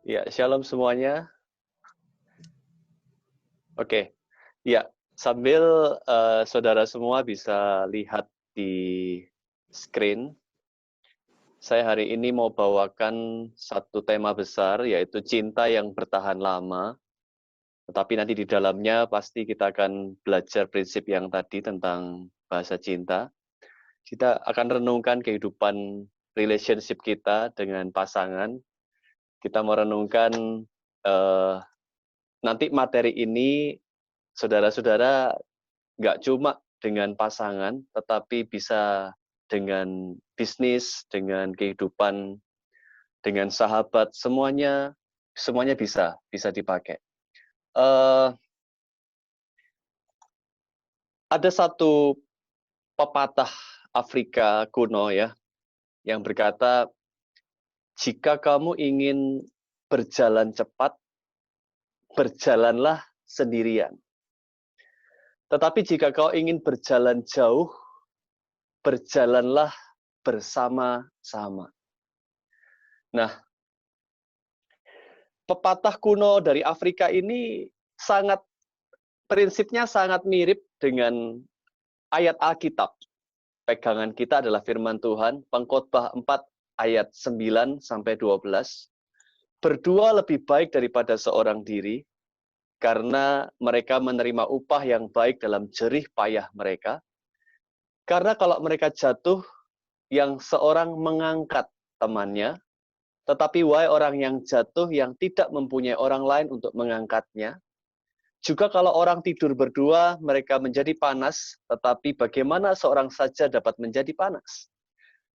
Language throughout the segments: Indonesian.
Ya, shalom semuanya. Oke, ya, sambil saudara semua bisa lihat di screen, saya hari ini mau bawakan satu tema besar, yaitu cinta yang bertahan lama. Tetapi nanti di dalamnya pasti kita akan belajar prinsip yang tadi tentang bahasa cinta. Kita akan renungkan kehidupan relationship kita dengan pasangan. Kita merenungkan nanti materi ini, saudara-saudara, nggak cuma dengan pasangan, tetapi bisa dengan bisnis, dengan kehidupan, dengan sahabat, semuanya bisa dipakai. Ada satu pepatah Afrika kuno ya, yang berkata, jika kamu ingin berjalan cepat, berjalanlah sendirian. Tetapi jika kau ingin berjalan jauh, berjalanlah bersama-sama. Nah, pepatah kuno dari Afrika ini prinsipnya sangat mirip dengan ayat Alkitab. Pegangan kita adalah firman Tuhan, Pengkhotbah 4 ayat 9 sampai 12. Berdua lebih baik daripada seorang diri, karena mereka menerima upah yang baik dalam jerih payah mereka. Karena kalau mereka jatuh, yang seorang mengangkat temannya, tetapi wahai orang yang jatuh yang tidak mempunyai orang lain untuk mengangkatnya. Juga kalau orang tidur berdua, mereka menjadi panas, tetapi bagaimana seorang saja dapat menjadi panas?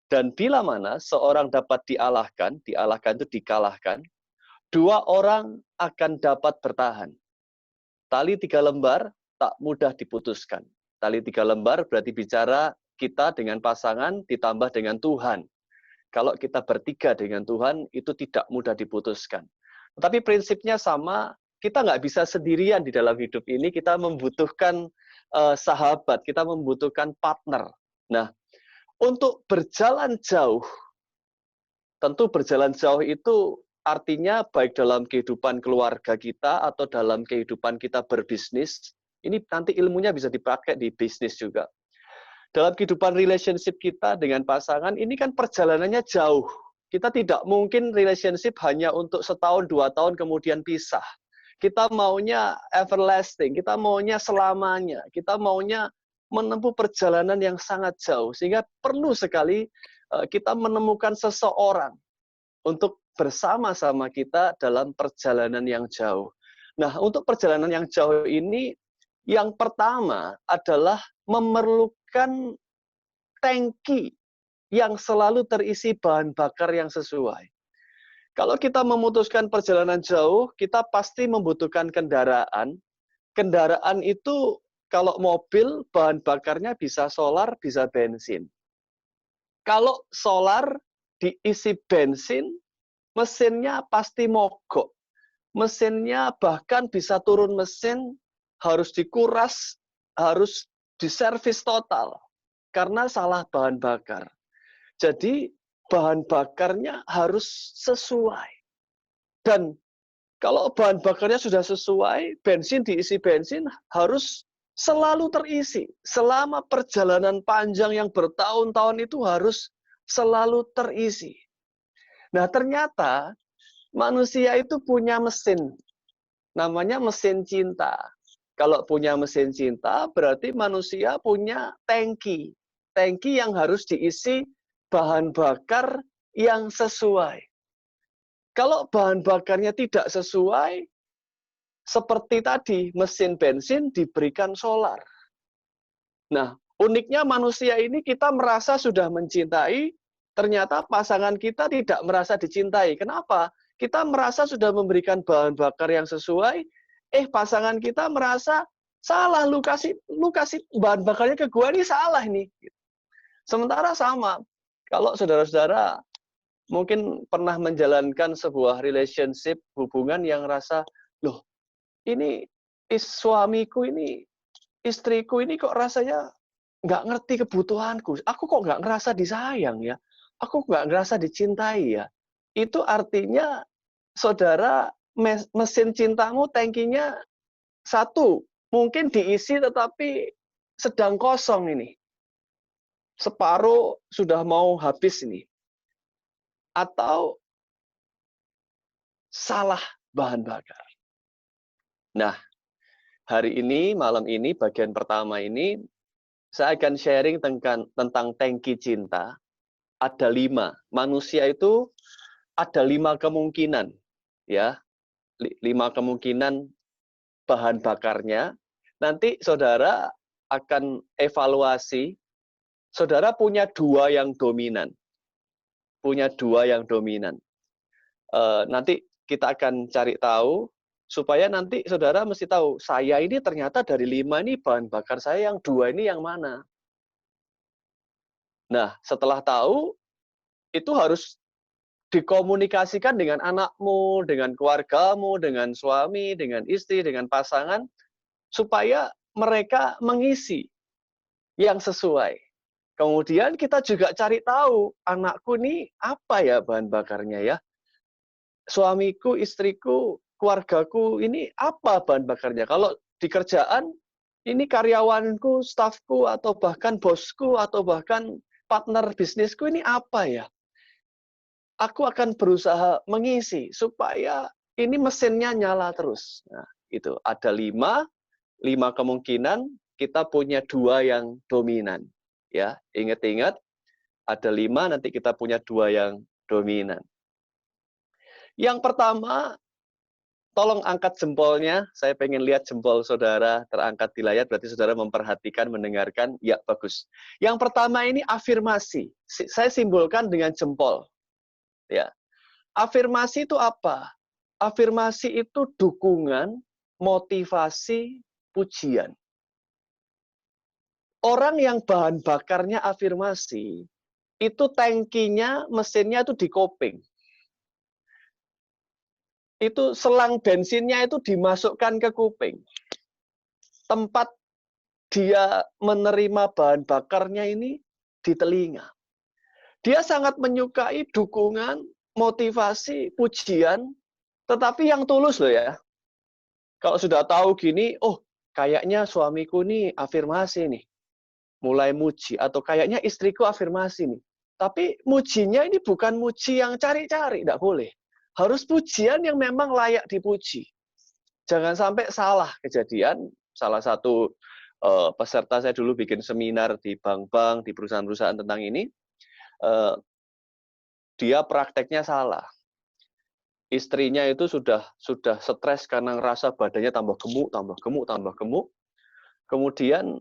Dan bila mana seorang dapat dialahkan itu dikalahkan, dua orang akan dapat bertahan. Tali 3 lembar tak mudah diputuskan. Tali 3 lembar berarti bicara kita dengan pasangan ditambah dengan Tuhan. Kalau kita bertiga dengan Tuhan, itu tidak mudah diputuskan. Tetapi prinsipnya sama, kita nggak bisa sendirian di dalam hidup ini, kita membutuhkan sahabat, kita membutuhkan partner. Nah, untuk berjalan jauh, tentu berjalan jauh itu artinya baik dalam kehidupan keluarga kita atau dalam kehidupan kita berbisnis, ini nanti ilmunya bisa dipakai di bisnis juga. Dalam kehidupan relationship kita dengan pasangan, ini kan perjalanannya jauh. Kita tidak mungkin relationship hanya untuk setahun, 2 tahun kemudian pisah. Kita maunya everlasting, kita maunya selamanya, kita maunya menempuh perjalanan yang sangat jauh. Sehingga perlu sekali kita menemukan seseorang untuk bersama-sama kita dalam perjalanan yang jauh. Nah, untuk perjalanan yang jauh ini, yang pertama adalah memerlukan tangki yang selalu terisi bahan bakar yang sesuai. Kalau kita memutuskan perjalanan jauh, kita pasti membutuhkan kendaraan. Kendaraan itu kalau mobil, bahan bakarnya bisa solar, bisa bensin. Kalau solar diisi bensin, mesinnya pasti mogok. Mesinnya bahkan bisa turun mesin, harus dikuras, harus diservis total. Karena salah bahan bakar. Jadi bahan bakarnya harus sesuai. Dan kalau bahan bakarnya sudah sesuai, bensin diisi bensin harus selalu terisi. Selama perjalanan panjang yang bertahun-tahun itu harus selalu terisi. Nah, ternyata manusia itu punya mesin. Namanya mesin cinta. Kalau punya mesin cinta, berarti manusia punya tangki. Tangki yang harus diisi bahan bakar yang sesuai. Kalau bahan bakarnya tidak sesuai, seperti tadi, mesin bensin diberikan solar. Nah, uniknya manusia ini kita merasa sudah mencintai, ternyata pasangan kita tidak merasa dicintai. Kenapa? Kita merasa sudah memberikan bahan bakar yang sesuai, pasangan kita merasa salah, lu kasih bahan bakarnya ke gua, ini salah nih. Sementara sama, kalau saudara-saudara mungkin pernah menjalankan sebuah relationship, hubungan yang rasa, loh, ini suamiku ini, istriku ini kok rasanya nggak ngerti kebutuhanku. Aku kok nggak ngerasa disayang ya? Aku nggak ngerasa dicintai ya? Itu artinya, saudara, mesin cintamu tangkinya satu, mungkin diisi tetapi sedang kosong ini. Separuh sudah mau habis ini. Atau salah bahan bakar. Nah, hari ini, malam ini, bagian pertama ini, saya akan sharing tentang tangki cinta. Ada 5. Manusia itu ada 5 kemungkinan. Ya, 5 kemungkinan bahan bakarnya. Nanti saudara akan evaluasi, saudara punya 2 yang dominan. Punya 2 yang dominan. Nanti kita akan cari tahu, supaya nanti saudara mesti tahu, saya ini ternyata dari 5 ini bahan bakar saya yang 2 ini yang mana. Nah, setelah tahu, itu harus dikomunikasikan dengan anakmu, dengan keluargamu, dengan suami, dengan istri, dengan pasangan, supaya mereka mengisi yang sesuai. Kemudian kita juga cari tahu, anakku ini apa ya bahan bakarnya ya? Suamiku, istriku, keluargaku ini apa bahan bakarnya? Kalau di kerjaan, ini karyawanku, stafku, atau bahkan bosku, atau bahkan partner bisnisku ini apa ya? Aku akan berusaha mengisi supaya ini mesinnya nyala terus. Nah, itu ada 5 kemungkinan, kita punya 2 yang dominan. Ya, ingat-ingat, ada 5, nanti kita punya 2 yang dominan. Yang pertama, tolong angkat jempolnya. Saya pengen lihat jempol saudara terangkat di layar, berarti saudara memperhatikan, mendengarkan. Ya, bagus. Yang pertama ini afirmasi. Saya simbolkan dengan jempol. Ya. Afirmasi itu apa? Afirmasi itu dukungan, motivasi, pujian. Orang yang bahan bakarnya afirmasi, itu tangkinya, mesinnya itu di kopling. Itu selang bensinnya itu dimasukkan ke kuping. Tempat dia menerima bahan bakarnya ini di telinga. Dia sangat menyukai dukungan, motivasi, pujian, tetapi yang tulus loh ya. Kalau sudah tahu gini, oh kayaknya suamiku nih afirmasi nih, mulai muji, atau kayaknya istriku afirmasi nih. Tapi mujinya ini bukan muji yang cari-cari, tidak boleh. Harus pujian yang memang layak dipuji. Jangan sampai salah kejadian. Salah satu peserta saya dulu bikin seminar di bank-bank, di perusahaan-perusahaan tentang ini, dia prakteknya salah. Istrinya itu sudah stres karena ngerasa badannya tambah gemuk, tambah gemuk, tambah gemuk. Kemudian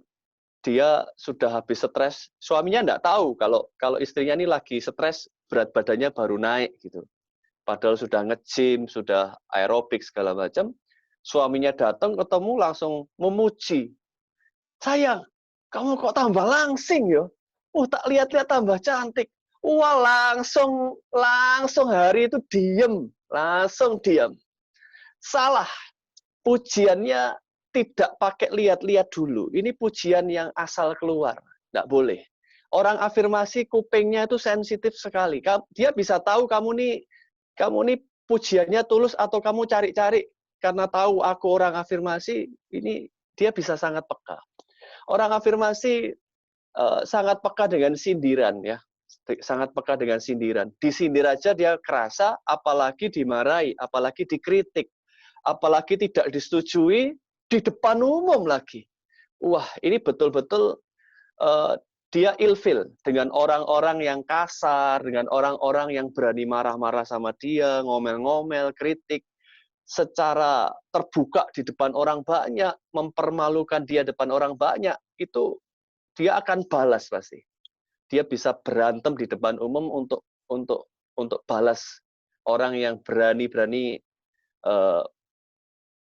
dia sudah habis stres, suaminya enggak tahu kalau istrinya ini lagi stres, berat badannya baru naik gitu. Padahal sudah nge-gym, sudah aerobik segala macam. Suaminya datang ketemu langsung memuji. Sayang, kamu kok tambah langsing ya? Tak lihat-lihat tambah cantik. Wah, langsung hari itu diem, langsung diam. Salah. Pujiannya tidak pakai lihat-lihat dulu. Ini pujian yang asal keluar. Tidak boleh. Orang afirmasi kupingnya itu sensitif sekali. Dia bisa tahu kamu nih pujiannya tulus atau kamu cari-cari karena tahu aku orang afirmasi, ini dia bisa sangat peka. Orang afirmasi sangat peka dengan sindiran ya. Sangat peka dengan sindiran. Disindir aja dia kerasa, apalagi dimarahi, apalagi dikritik, apalagi tidak disetujui di depan umum lagi. Wah, ini betul-betul dia ilfil dengan orang-orang yang kasar, dengan orang-orang yang berani marah-marah sama dia, ngomel-ngomel, kritik, secara terbuka di depan orang banyak, mempermalukan dia depan orang banyak, itu dia akan balas pasti. Dia bisa berantem di depan umum untuk balas orang yang berani-berani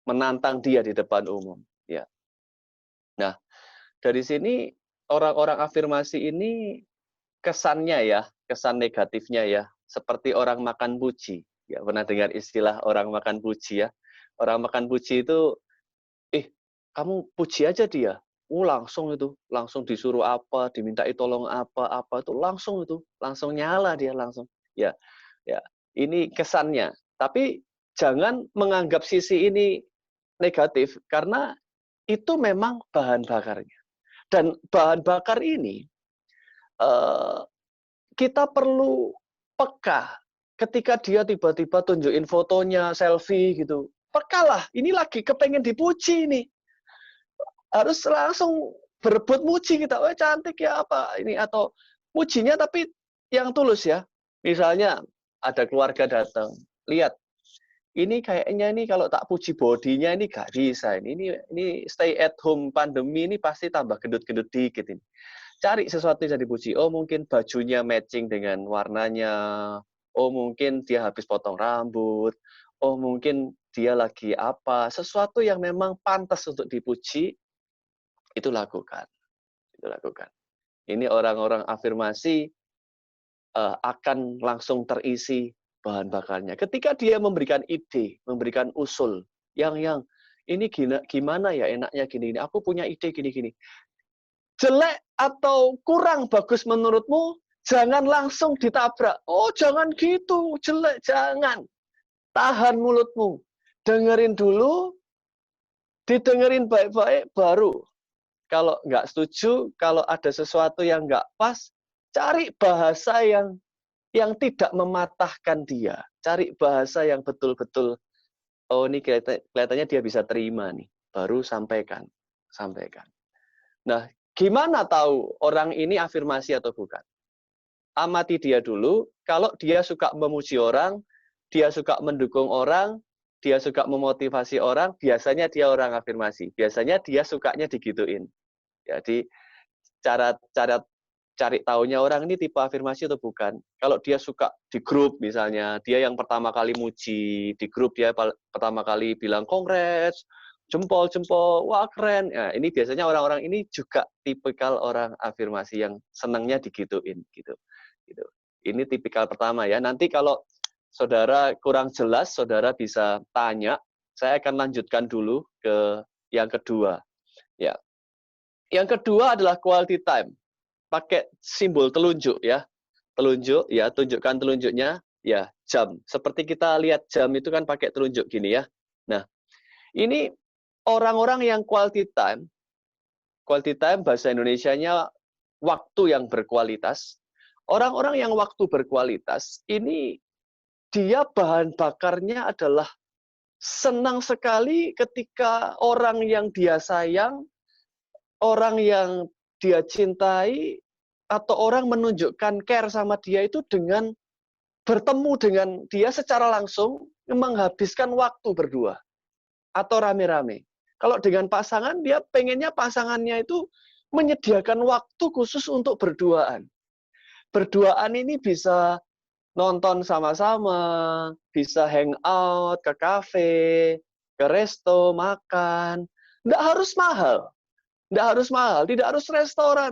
menantang dia di depan umum. Ya. Nah, dari sini orang-orang afirmasi ini kesannya ya, kesan negatifnya ya, seperti orang makan puji. Ya, pernah dengar istilah orang makan puji ya? Orang makan puji itu, kamu puji aja dia. langsung disuruh apa, dimintai tolong apa itu langsung nyala dia langsung. Ya, ya. Ini kesannya. Tapi jangan menganggap sisi ini negatif karena itu memang bahan bakarnya. Dan bahan bakar ini eh, kita perlu peka ketika dia tiba-tiba tunjukin fotonya, selfie gitu. Pekalah, ini lagi kepengen dipuji nih. Harus langsung berebut muji kita. Oh, cantik ya apa ini atau mujinya tapi yang tulus ya. Misalnya ada keluarga datang, lihat ini kayaknya ini kalau tak puji bodinya ini gak bisa ini stay at home pandemi ini pasti tambah gendut-gendut dikit ini. Cari sesuatu yang dipuji. Oh, mungkin bajunya matching dengan warnanya. Oh, mungkin dia habis potong rambut. Oh, mungkin dia lagi apa. Sesuatu yang memang pantas untuk dipuji, itu lakukan. Itu lakukan. Ini orang-orang afirmasi akan langsung terisi bahan bakarnya. Ketika dia memberikan ide, memberikan usul, yang ini gimana ya enaknya gini, aku punya ide gini-gini. Jelek atau kurang bagus menurutmu, jangan langsung ditabrak. Oh, jangan gitu, jelek, jangan. Tahan mulutmu. Dengerin dulu, didengerin baik-baik, baru. Kalau nggak setuju, kalau ada sesuatu yang nggak pas, cari bahasa yang tidak mematahkan dia. Cari bahasa yang betul-betul, oh ini kelihatannya dia bisa terima nih. Baru sampaikan. Sampaikan. Nah, gimana tahu orang ini afirmasi atau bukan? Amati dia dulu, kalau dia suka memuji orang, dia suka mendukung orang, dia suka memotivasi orang, biasanya dia orang afirmasi. Biasanya dia sukanya digituin. Jadi cara cara cari tahunya orang ini tipe afirmasi atau bukan. Kalau dia suka di grup misalnya, dia yang pertama kali muji, di grup dia pertama kali bilang kongres, jempol-jempol, wah keren. Nah, ini biasanya orang-orang ini juga tipikal orang afirmasi yang senangnya digituin gitu. Gitu. Ini tipikal pertama ya. Nanti kalau saudara kurang jelas, saudara bisa tanya. Saya akan lanjutkan dulu ke yang kedua. Ya. Yang kedua adalah quality time. Pakai simbol telunjuk ya. Telunjuk ya, tunjukkan telunjuknya ya, jam. Seperti kita lihat jam itu kan pakai telunjuk gini ya. Nah, ini orang-orang yang quality time bahasa Indonesianya waktu yang berkualitas. Orang-orang yang waktu berkualitas ini dia bahan bakarnya adalah senang sekali ketika orang yang dia sayang, orang yang dia cintai, atau orang menunjukkan care sama dia itu dengan bertemu dengan dia secara langsung, menghabiskan waktu berdua atau rame-rame. Kalau dengan pasangan, dia pengennya pasangannya itu menyediakan waktu khusus untuk berduaan. Berduaan ini bisa nonton sama-sama, bisa hangout ke kafe, ke resto, makan. Nggak harus mahal. Nggak harus mahal, tidak harus restoran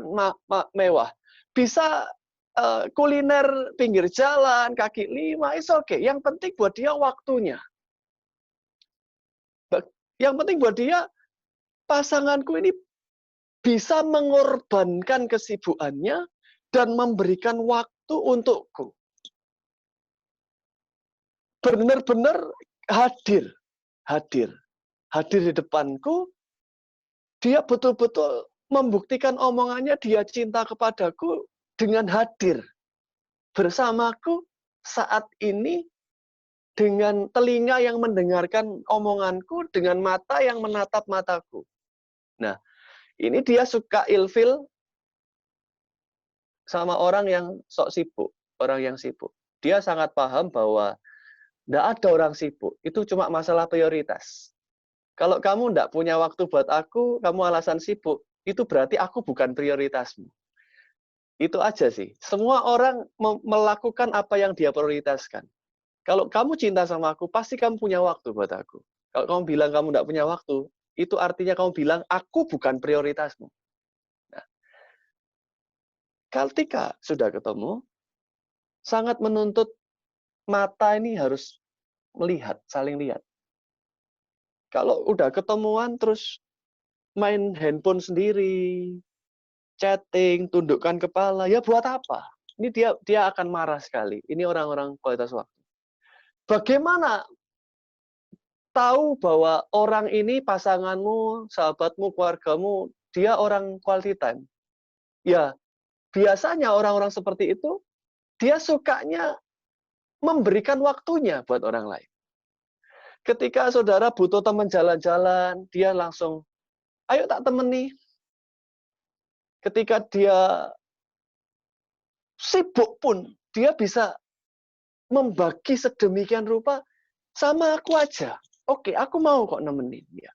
mewah. Bisa kuliner pinggir jalan, kaki lima, it's okay. Yang penting buat dia waktunya. Yang penting buat dia, pasanganku ini bisa mengorbankan kesibukannya dan memberikan waktu untukku. Benar-benar hadir. Hadir di depanku, dia betul-betul membuktikan omongannya dia cinta kepadaku dengan hadir bersamaku saat ini, dengan telinga yang mendengarkan omonganku, dengan mata yang menatap mataku. Nah, ini dia suka ilfil sama orang yang sok sibuk, orang yang sibuk. Dia sangat paham bahwa tidak ada orang sibuk, itu cuma masalah prioritas. Kalau kamu tidak punya waktu buat aku, kamu alasan sibuk, itu berarti aku bukan prioritasmu. Itu aja sih. Semua orang melakukan apa yang dia prioritaskan. Kalau kamu cinta sama aku, pasti kamu punya waktu buat aku. Kalau kamu bilang kamu tidak punya waktu, itu artinya kamu bilang, aku bukan prioritasmu. Nah, ketika sudah ketemu, sangat menuntut mata ini harus melihat, saling lihat. Kalau udah ketemuan, terus main handphone sendiri, chatting, tundukkan kepala, ya buat apa? Ini dia akan marah sekali. Ini orang-orang kualitas waktu. Bagaimana tahu bahwa orang ini pasanganmu, sahabatmu, keluargamu, dia orang quality time? Ya, biasanya orang-orang seperti itu, dia sukanya memberikan waktunya buat orang lain. Ketika saudara butuh teman jalan-jalan, dia langsung, ayo tak temani. Ketika dia sibuk pun, dia bisa membagi sedemikian rupa, sama aku aja. Oke, aku mau kok nemenin dia.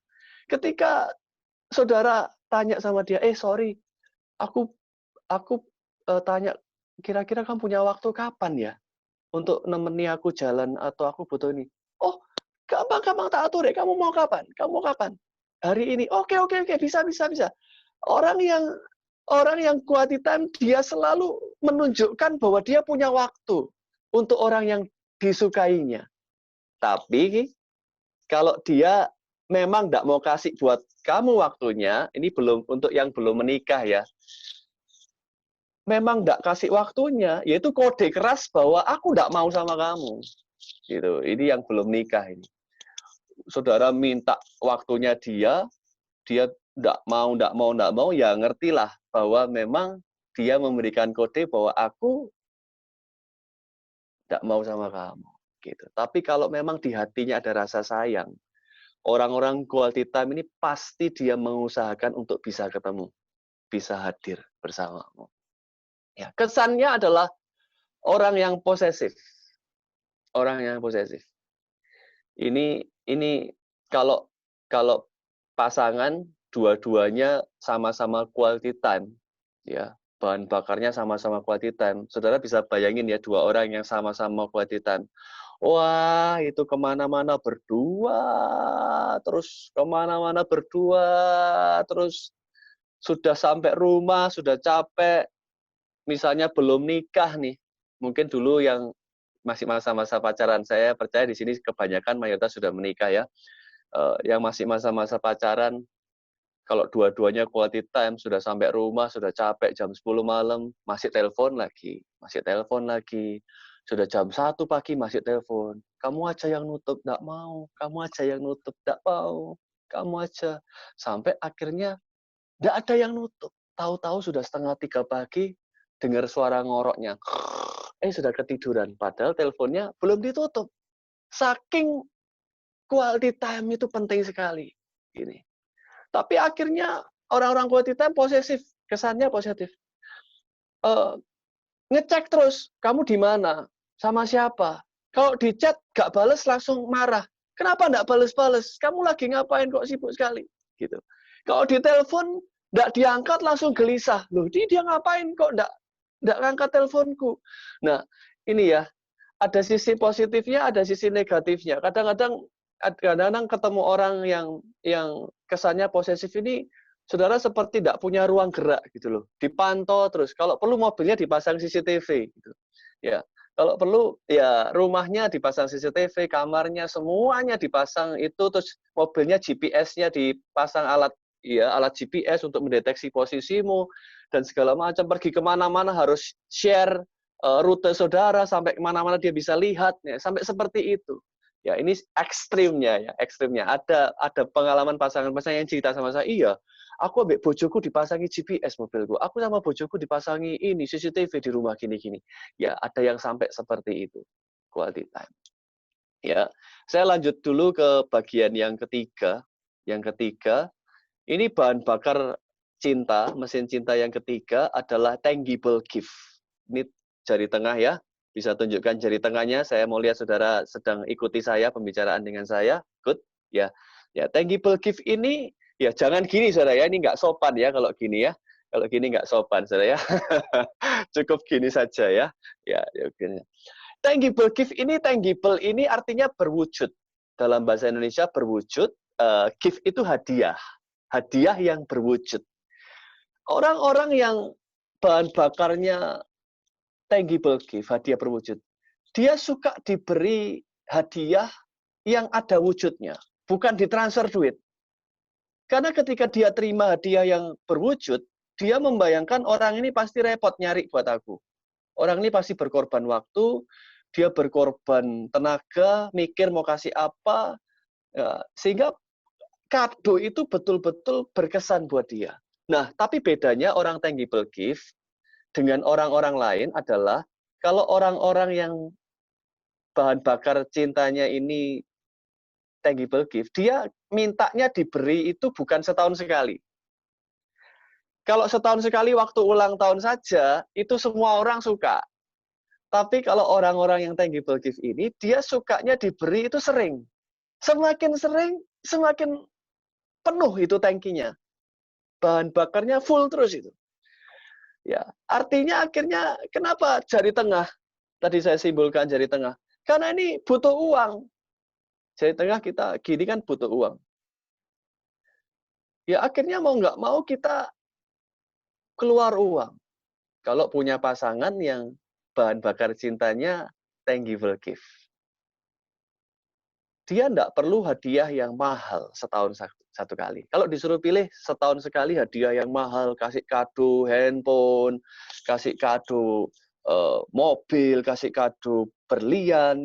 Ketika saudara tanya sama dia, sorry, aku tanya, kira-kira kamu punya waktu kapan ya? Untuk nemeni aku jalan atau aku butuh ini. Oh, gampang tak atur ya. Kamu mau kapan? Kamu mau kapan? Hari ini. Oke, bisa. Orang yang quality time, dia selalu menunjukkan bahwa dia punya waktu untuk orang yang disukainya. Tapi kalau dia memang tidak mau kasih buat kamu waktunya, ini belum untuk yang belum menikah ya. Memang tidak kasih waktunya, yaitu kode keras bahwa aku tidak mau sama kamu. Gitu. Ini yang belum nikah ini. Saudara minta waktunya dia tidak mau, ya ngertilah bahwa memang dia memberikan kode bahwa aku tidak mau sama kamu. Gitu. Tapi kalau memang di hatinya ada rasa sayang, orang-orang quality time ini pasti dia mengusahakan untuk bisa ketemu, bisa hadir bersamamu. Ya, kesannya adalah orang yang posesif. Orang yang posesif. Ini kalau pasangan dua-duanya sama-sama quality time, ya, bahan bakarnya sama-sama quality time. Saudara bisa bayangin ya, dua orang yang sama-sama quality time. Wah, itu kemana-mana berdua, terus kemana-mana berdua, terus sudah sampai rumah, sudah capek, misalnya belum nikah nih, mungkin dulu yang masih masa-masa pacaran, saya percaya di sini kebanyakan mayoritas sudah menikah ya, yang masih masa-masa pacaran, kalau dua-duanya quality time, sudah sampai rumah, sudah capek, jam 10 malam, masih telepon lagi, sudah jam 1 pagi masih telepon, kamu aja yang nutup, nggak mau, kamu aja yang nutup, nggak mau, kamu aja, sampai akhirnya nggak ada yang nutup, tahu-tahu sudah 2:30 pagi, dengar suara ngoroknya, sudah ketiduran, padahal teleponnya belum ditutup. Saking quality time itu penting sekali. Ini. Tapi akhirnya orang-orang quality time posesif, kesannya positif. Ngecek terus, kamu di mana? Sama siapa? Kalau di chat gak bales langsung marah. Kenapa nggak bales-bales? Kamu lagi ngapain kok sibuk sekali? Gitu. Kalau di telepon nggak diangkat langsung gelisah. Loh, dia ngapain kok nggak ngangkat teleponku? Nah, ini ya, ada sisi positifnya, ada sisi negatifnya. Kadang-kadang ketemu orang yang kesannya posesif ini, saudara seperti tidak punya ruang gerak gitu loh. Dipantau terus. Kalau perlu mobilnya dipasang CCTV gitu. Ya, kalau perlu ya rumahnya dipasang CCTV, kamarnya semuanya dipasang itu, terus mobilnya GPS-nya dipasang alat GPS untuk mendeteksi posisimu dan segala macam. Pergi kemana-mana harus share rute saudara, sampai kemana-mana dia bisa lihat, ya, sampai seperti itu. Ya, ini ekstrimnya ya, ekstrimnya. Ada pengalaman pasangan-pasangan yang cerita sama saya, iya, aku ambek bojoku dipasangi GPS mobilku, aku sama bojoku dipasangi ini CCTV di rumah gini-gini. Ya, ada yang sampai seperti itu. Quality time. Ya, saya lanjut dulu ke bagian yang ketiga. Yang ketiga, ini bahan bakar cinta, mesin cinta yang ketiga adalah tangible gift. Ini jari tengah ya, bisa tunjukkan jari tengahnya. Saya mau lihat saudara sedang ikuti saya pembicaraan dengan saya. Good, ya. Ya, tangible gift ini ya jangan gini saudara ya, ini nggak sopan ya kalau gini ya. Kalau gini nggak sopan saudara ya. Cukup gini saja ya. Ya, gini. Tangible gift ini artinya berwujud. Dalam bahasa Indonesia berwujud, gift itu hadiah. Hadiah yang berwujud. Orang-orang yang bahan bakarnya tangible gift, hadiah berwujud, dia suka diberi hadiah yang ada wujudnya, bukan ditransfer duit. Karena ketika dia terima hadiah yang berwujud, dia membayangkan orang ini pasti repot nyari buat aku. Orang ini pasti berkorban waktu, dia berkorban tenaga, mikir mau kasih apa, ya, sehingga kado itu betul-betul berkesan buat dia. Nah, tapi bedanya orang tangible gift dengan orang-orang lain adalah kalau orang-orang yang bahan bakar cintanya ini tangible gift, dia mintanya diberi itu bukan setahun sekali. Kalau setahun sekali waktu ulang tahun saja, itu semua orang suka. Tapi kalau orang-orang yang tangible gift ini, dia sukanya diberi itu sering. Semakin sering, semakin penuh itu tangkinya. Bahan bakarnya full terus itu. Ya, artinya akhirnya kenapa jari tengah? Tadi saya simbolkan jari tengah. Karena ini butuh uang. Jari tengah kita gini kan butuh uang. Ya akhirnya mau nggak mau kita keluar uang. Kalau punya pasangan yang bahan bakar cintanya tangible gift. Dia enggak perlu hadiah yang mahal setahun satu kali. Kalau disuruh pilih setahun sekali hadiah yang mahal, kasih kado handphone, kasih kado mobil, kasih kado berlian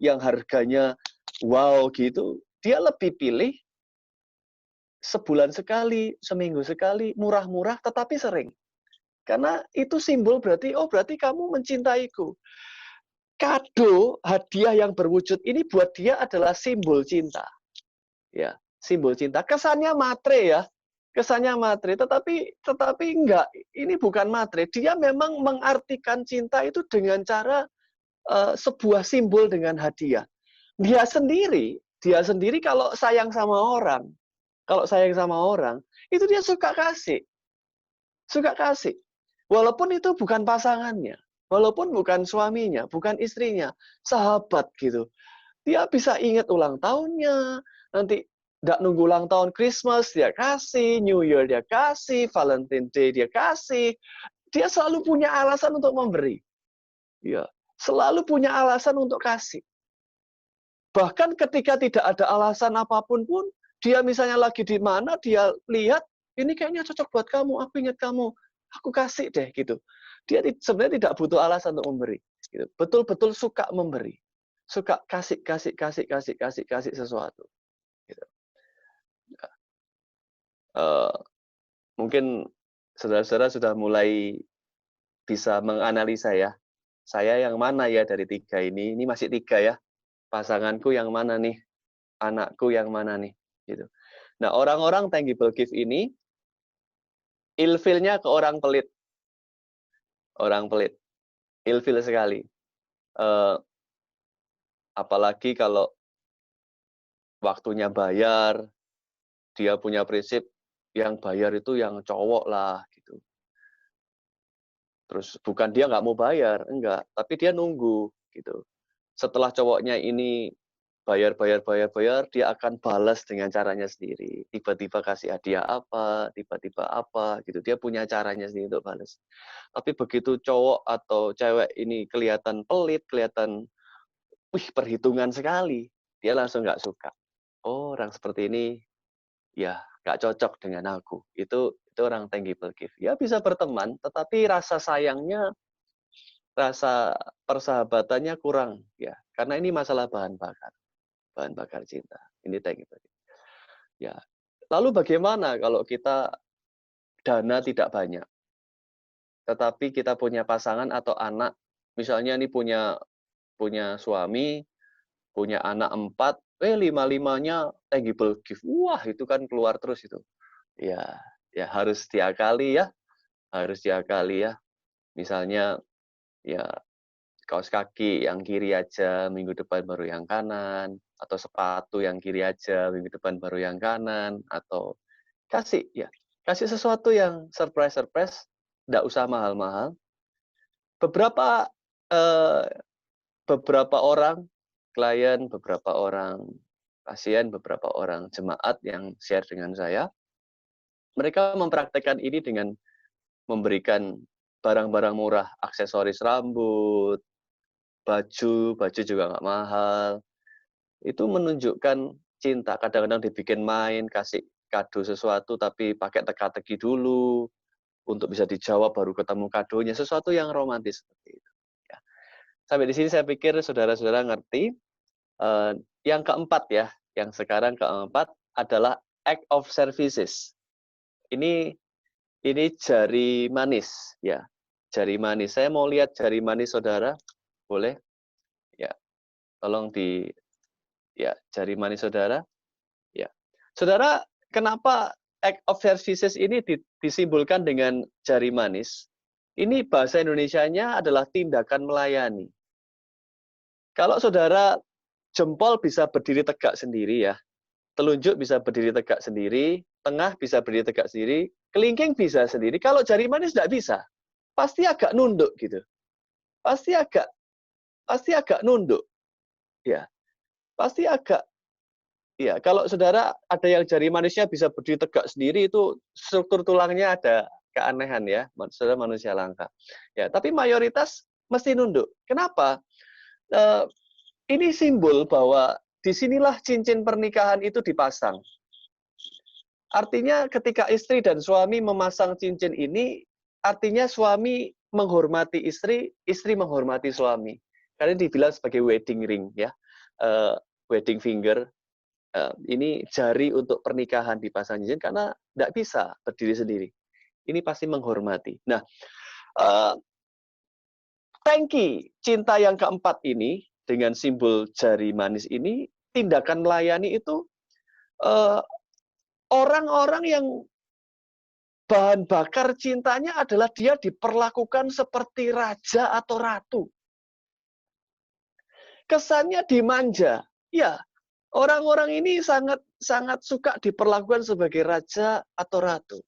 yang harganya wow gitu, dia lebih pilih sebulan sekali, seminggu sekali, murah-murah tetapi sering. Karena itu simbol berarti, oh berarti kamu mencintaiku. Kado, hadiah yang berwujud ini buat dia adalah simbol cinta. Ya, simbol cinta. Kesannya matre ya. Kesannya matre, tetapi enggak. Ini bukan matre. Dia memang mengartikan cinta itu dengan cara sebuah simbol dengan hadiah. Dia sendiri kalau sayang sama orang, itu dia suka kasih. Suka kasih. Walaupun itu bukan pasangannya, walaupun bukan suaminya, bukan istrinya, sahabat gitu. Dia bisa ingat ulang tahunnya, nanti nggak nunggu ulang tahun Christmas, dia kasih, New Year dia kasih, Valentine Day dia kasih. Dia selalu punya alasan untuk memberi. Ya, selalu punya alasan untuk kasih. Bahkan ketika tidak ada alasan apapun pun, dia misalnya lagi di mana, dia lihat, ini kayaknya cocok buat kamu, aku ingat kamu, aku kasih deh, gitu. Dia sebenarnya tidak butuh alasan untuk memberi. Gitu. Betul-betul suka memberi. Suka kasih sesuatu. Gitu. Mungkin saudara-saudara sudah mulai bisa menganalisa ya. Saya yang mana ya dari tiga ini? Ini masih tiga ya. Pasanganku yang mana nih? Anakku yang mana nih? Gitu. Nah, orang-orang tangible gift ini ilfilnya ke orang pelit. Orang pelit. Ilfil sekali. Apalagi kalau waktunya bayar, dia punya prinsip yang bayar itu yang cowok lah gitu. Terus bukan dia nggak mau bayar, enggak, tapi dia nunggu gitu. Setelah cowoknya ini bayar, dia akan balas dengan caranya sendiri. Tiba-tiba kasih hadiah apa, tiba-tiba apa gitu. Dia punya caranya sendiri untuk balas. Tapi begitu cowok atau cewek ini kelihatan pelit, kelihatan perhitungan sekali, dia langsung nggak suka. Oh, orang seperti ini ya nggak cocok dengan aku. Itu orang tangible gift. Ya bisa berteman, tetapi rasa sayangnya, rasa persahabatannya kurang ya. Karena ini masalah bahan bakar cinta. Ini tangible gift. Ya. Lalu bagaimana kalau kita dana tidak banyak, tetapi kita punya pasangan atau anak, misalnya ini punya suami, punya anak 4, 5-5-nya tangible gift. Wah, itu kan keluar terus itu. Ya, ya harus diakali ya. Harus diakali ya. Misalnya ya kaos kaki yang kiri aja, minggu depan baru yang kanan, atau sepatu yang kiri aja, minggu depan baru yang kanan, atau kasih ya. Kasih sesuatu yang surprise, enggak usah mahal-mahal. Beberapa orang klien, beberapa orang pasien, beberapa orang jemaat yang share dengan saya, mereka mempraktekkan ini dengan memberikan barang-barang murah, aksesoris rambut, baju juga nggak mahal. Itu menunjukkan cinta. Kadang-kadang dibikin main, kasih kado sesuatu tapi pakai teka-teki dulu, untuk bisa dijawab baru ketemu kadonya, sesuatu yang romantis seperti itu. Ya. Sampai di sini saya pikir saudara-saudara ngerti. Yang keempat ya, yang sekarang keempat adalah act of services. Ini jari manis ya, jari manis. Saya mau lihat jari manis saudara, boleh? Ya, tolong ya jari manis saudara. Ya, saudara, kenapa act of services ini disimbolkan dengan jari manis? Ini bahasa Indonesianya adalah tindakan melayani. Kalau saudara jempol bisa berdiri tegak sendiri ya, telunjuk bisa berdiri tegak sendiri, tengah bisa berdiri tegak sendiri, kelingking bisa sendiri. Kalau jari manis tidak bisa, pasti agak nunduk gitu. Pasti agak nunduk. Ya, pasti agak. Ya, kalau saudara ada yang jari manisnya bisa berdiri tegak sendiri, itu struktur tulangnya ada keanehan ya, saudara manusia langka. Ya, tapi mayoritas mesti nunduk. Kenapa? Ini simbol bahwa disinilah cincin pernikahan itu dipasang. Artinya ketika istri dan suami memasang cincin ini, artinya suami menghormati istri, istri menghormati suami. Karena dibilang sebagai wedding ring ya, wedding finger. Ini jari untuk pernikahan dipasang cincin karena tidak bisa berdiri sendiri. Ini pasti menghormati. Nah, tangki cinta yang keempat ini dengan simbol jari manis ini, tindakan melayani itu orang-orang yang bahan bakar cintanya adalah dia diperlakukan seperti raja atau ratu. Kesannya dimanja. Ya, orang-orang ini sangat suka diperlakukan sebagai raja atau ratu.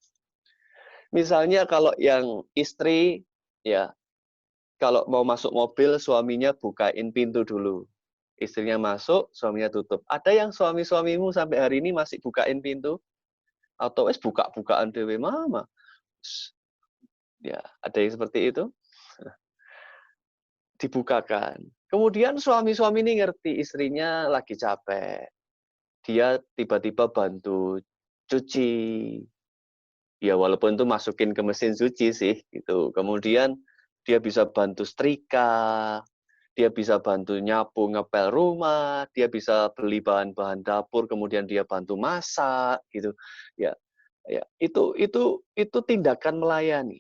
Misalnya kalau yang istri, ya, kalau mau masuk mobil, suaminya bukain pintu dulu. Istrinya masuk, suaminya tutup. Ada yang suami-suamimu sampai hari ini masih bukain pintu? Atau buka-bukaan dewe mama? Ya, ada yang seperti itu. Dibukakan. Kemudian suami-suami ini ngerti istrinya lagi capek. Dia tiba-tiba bantu cuci. Ya walaupun itu masukin ke mesin cuci sih gitu. Kemudian dia bisa bantu setrika, dia bisa bantu nyapu ngepel rumah, dia bisa beli bahan-bahan dapur, kemudian dia bantu masak gitu. Ya, ya itu tindakan melayani.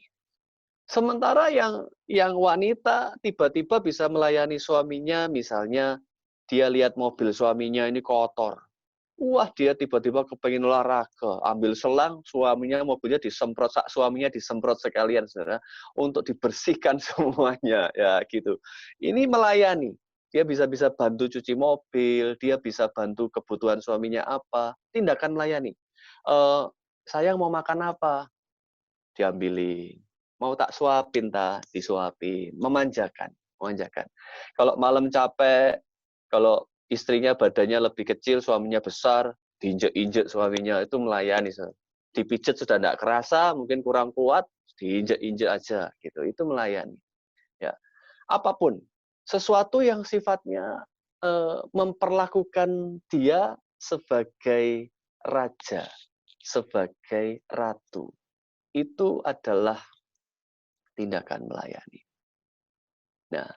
Sementara yang wanita tiba-tiba bisa melayani suaminya, misalnya dia lihat mobil suaminya ini kotor. Wah, dia tiba-tiba kepengen olahraga, ambil selang, suaminya mobilnya disemprot, suaminya disemprot sekalian, saudara, untuk dibersihkan semuanya, ya gitu. Ini melayani. Dia bisa bantu cuci mobil, dia bisa bantu kebutuhan suaminya apa, tindakan melayani. Sayang mau makan apa? Diambilin. Mau tak suapin, disuapin. Memanjakan. Kalau malam capek, kalau istrinya badannya lebih kecil, suaminya besar, diinjek-injek suaminya, itu melayani. Dipijat sudah tidak kerasa, mungkin kurang kuat, diinjek-injek aja. Gitu. Itu melayani. Ya. Apapun. Sesuatu yang sifatnya memperlakukan dia sebagai raja, sebagai ratu. Itu adalah tindakan melayani. Nah,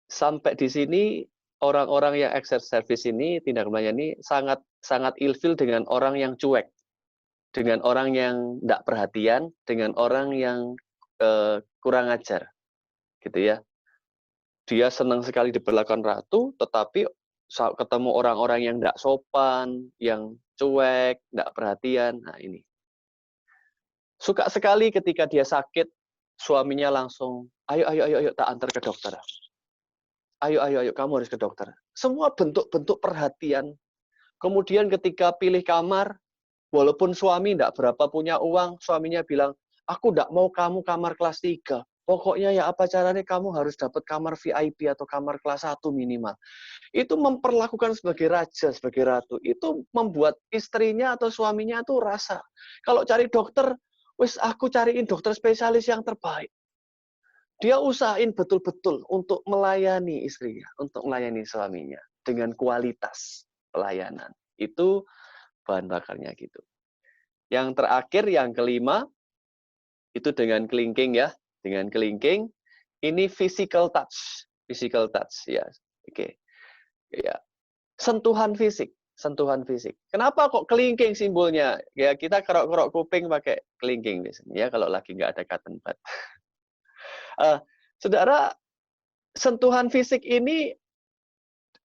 sampai di sini orang-orang yang exercise service ini, tindakan melayani sangat ilfil dengan orang yang cuek, dengan orang yang tidak perhatian, dengan orang yang kurang ajar, gitu ya. Dia senang sekali diperlakukan ratu, tetapi ketemu orang-orang yang tidak sopan, yang cuek, tidak perhatian. Nah ini. Suka sekali ketika dia sakit, suaminya langsung, ayo, tak antar ke dokter. Ayo, kamu harus ke dokter. Semua bentuk-bentuk perhatian. Kemudian ketika pilih kamar, walaupun suami tidak berapa punya uang, suaminya bilang, aku tidak mau kamu kamar kelas 3. Pokoknya ya apa caranya kamu harus dapat kamar VIP atau kamar kelas 1 minimal. Itu memperlakukan sebagai raja, sebagai ratu. Itu membuat istrinya atau suaminya tuh rasa. Kalau cari dokter, wis aku cariin dokter spesialis yang terbaik. Dia usahain betul-betul untuk melayani istrinya, untuk melayani suaminya dengan kualitas pelayanan. Itu bahan bakarnya gitu. Yang terakhir, yang kelima, itu dengan kelingking ya. Dengan kelingking, ini physical touch. Physical touch, ya. Oke. Ya. Sentuhan fisik. Sentuhan fisik. Kenapa kok kelingking simbolnya? Ya, kita kerok-kerok kuping pakai kelingking biasanya. Ya, kalau lagi nggak ada cotton bud. Saudara, sentuhan fisik ini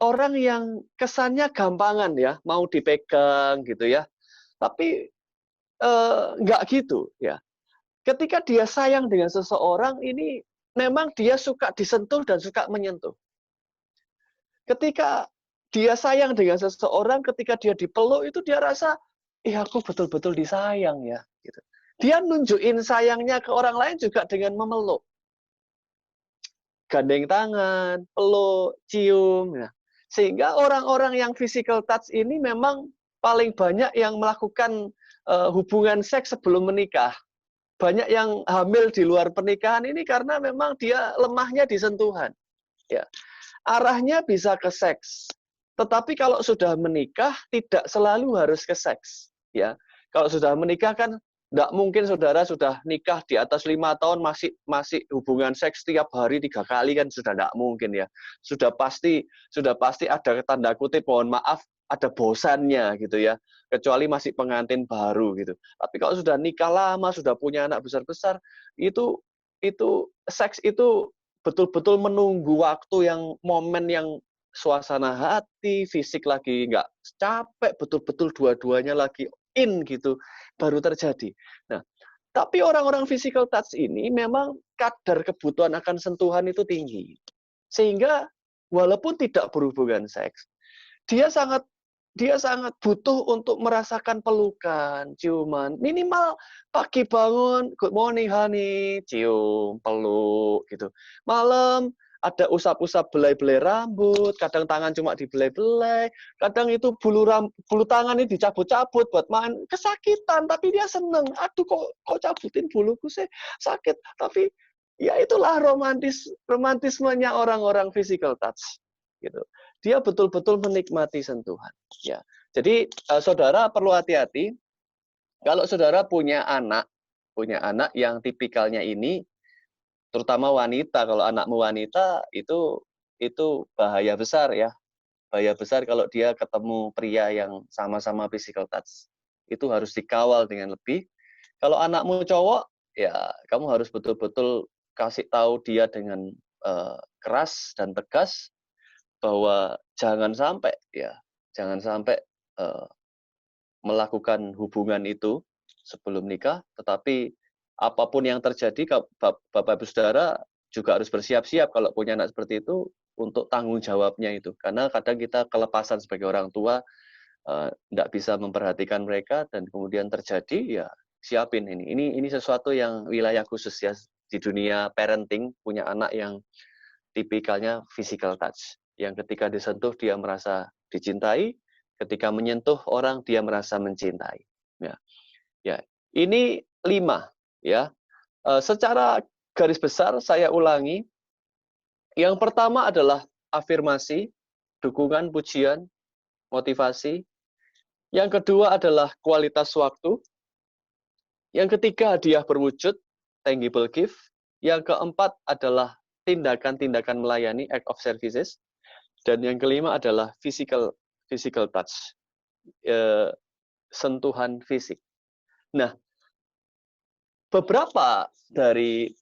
orang yang kesannya gampangan ya, mau dipegang gitu ya. Tapi nggak gitu ya. Ketika dia sayang dengan seseorang, ini memang dia suka disentuh dan suka menyentuh. Ketika dia sayang dengan seseorang, ketika dia dipeluk itu dia rasa, aku betul-betul disayang ya. Gitu. Dia nunjukin sayangnya ke orang lain juga dengan memeluk. Gandeng tangan, peluk, cium. Nah, sehingga orang-orang yang physical touch ini memang paling banyak yang melakukan hubungan seks sebelum menikah. Banyak yang hamil di luar pernikahan ini karena memang dia lemahnya di sentuhan. Ya. Arahnya bisa ke seks. Tetapi kalau sudah menikah tidak selalu harus ke seks. Ya. Kalau sudah menikah kan tidak mungkin saudara sudah nikah di atas 5 tahun masih hubungan seks tiap hari 3 kali kan sudah tidak mungkin ya. Sudah pasti ada tanda kutip mohon maaf ada bosannya gitu ya. Kecuali masih pengantin baru gitu. Tapi kalau sudah nikah lama, sudah punya anak besar-besar, itu seks itu betul-betul menunggu waktu yang momen yang suasana hati, fisik lagi nggak capek, betul-betul dua-duanya lagi in gitu, baru terjadi. Nah, tapi orang-orang physical touch ini memang kadar kebutuhan akan sentuhan itu tinggi. Sehingga walaupun tidak berhubungan seks, dia sangat butuh untuk merasakan pelukan, ciuman. Minimal pagi bangun, good morning honey, cium, peluk gitu. Malam ada usap-usap belai-belai rambut, kadang tangan cuma dibelai-belai, kadang itu bulu tangan ini dicabut-cabut buat main, kesakitan tapi dia seneng. Aduh kok cabutin buluku sih, sakit. Tapi ya itulah romantismenya orang-orang physical touch gitu. Dia betul-betul menikmati sentuhan. Ya, jadi saudara perlu hati-hati kalau saudara punya anak yang tipikalnya ini, terutama wanita. Kalau anakmu wanita itu bahaya besar ya, bahaya besar kalau dia ketemu pria yang sama-sama physical touch. Itu harus dikawal dengan lebih. Kalau anakmu cowok, ya kamu harus betul-betul kasih tahu dia dengan keras dan tegas bahwa jangan sampai melakukan hubungan itu sebelum nikah, tetapi apapun yang terjadi, Bapak Ibu Saudara juga harus bersiap-siap kalau punya anak seperti itu untuk tanggung jawabnya itu. Karena kadang kita kelepasan sebagai orang tua, tidak bisa memperhatikan mereka dan kemudian terjadi, ya siapin ini. Ini sesuatu yang wilayah khusus ya di dunia parenting, punya anak yang tipikalnya physical touch. Yang ketika disentuh dia merasa dicintai, ketika menyentuh orang dia merasa mencintai. Ya, ini 5 ya. Secara garis besar saya ulangi. Yang pertama adalah afirmasi, dukungan, pujian, motivasi. Yang kedua adalah kualitas waktu. Yang ketiga hadiah berwujud, tangible gift. Yang keempat adalah tindakan-tindakan melayani, act of services. Dan yang kelima adalah physical touch, sentuhan fisik. Nah, beberapa dari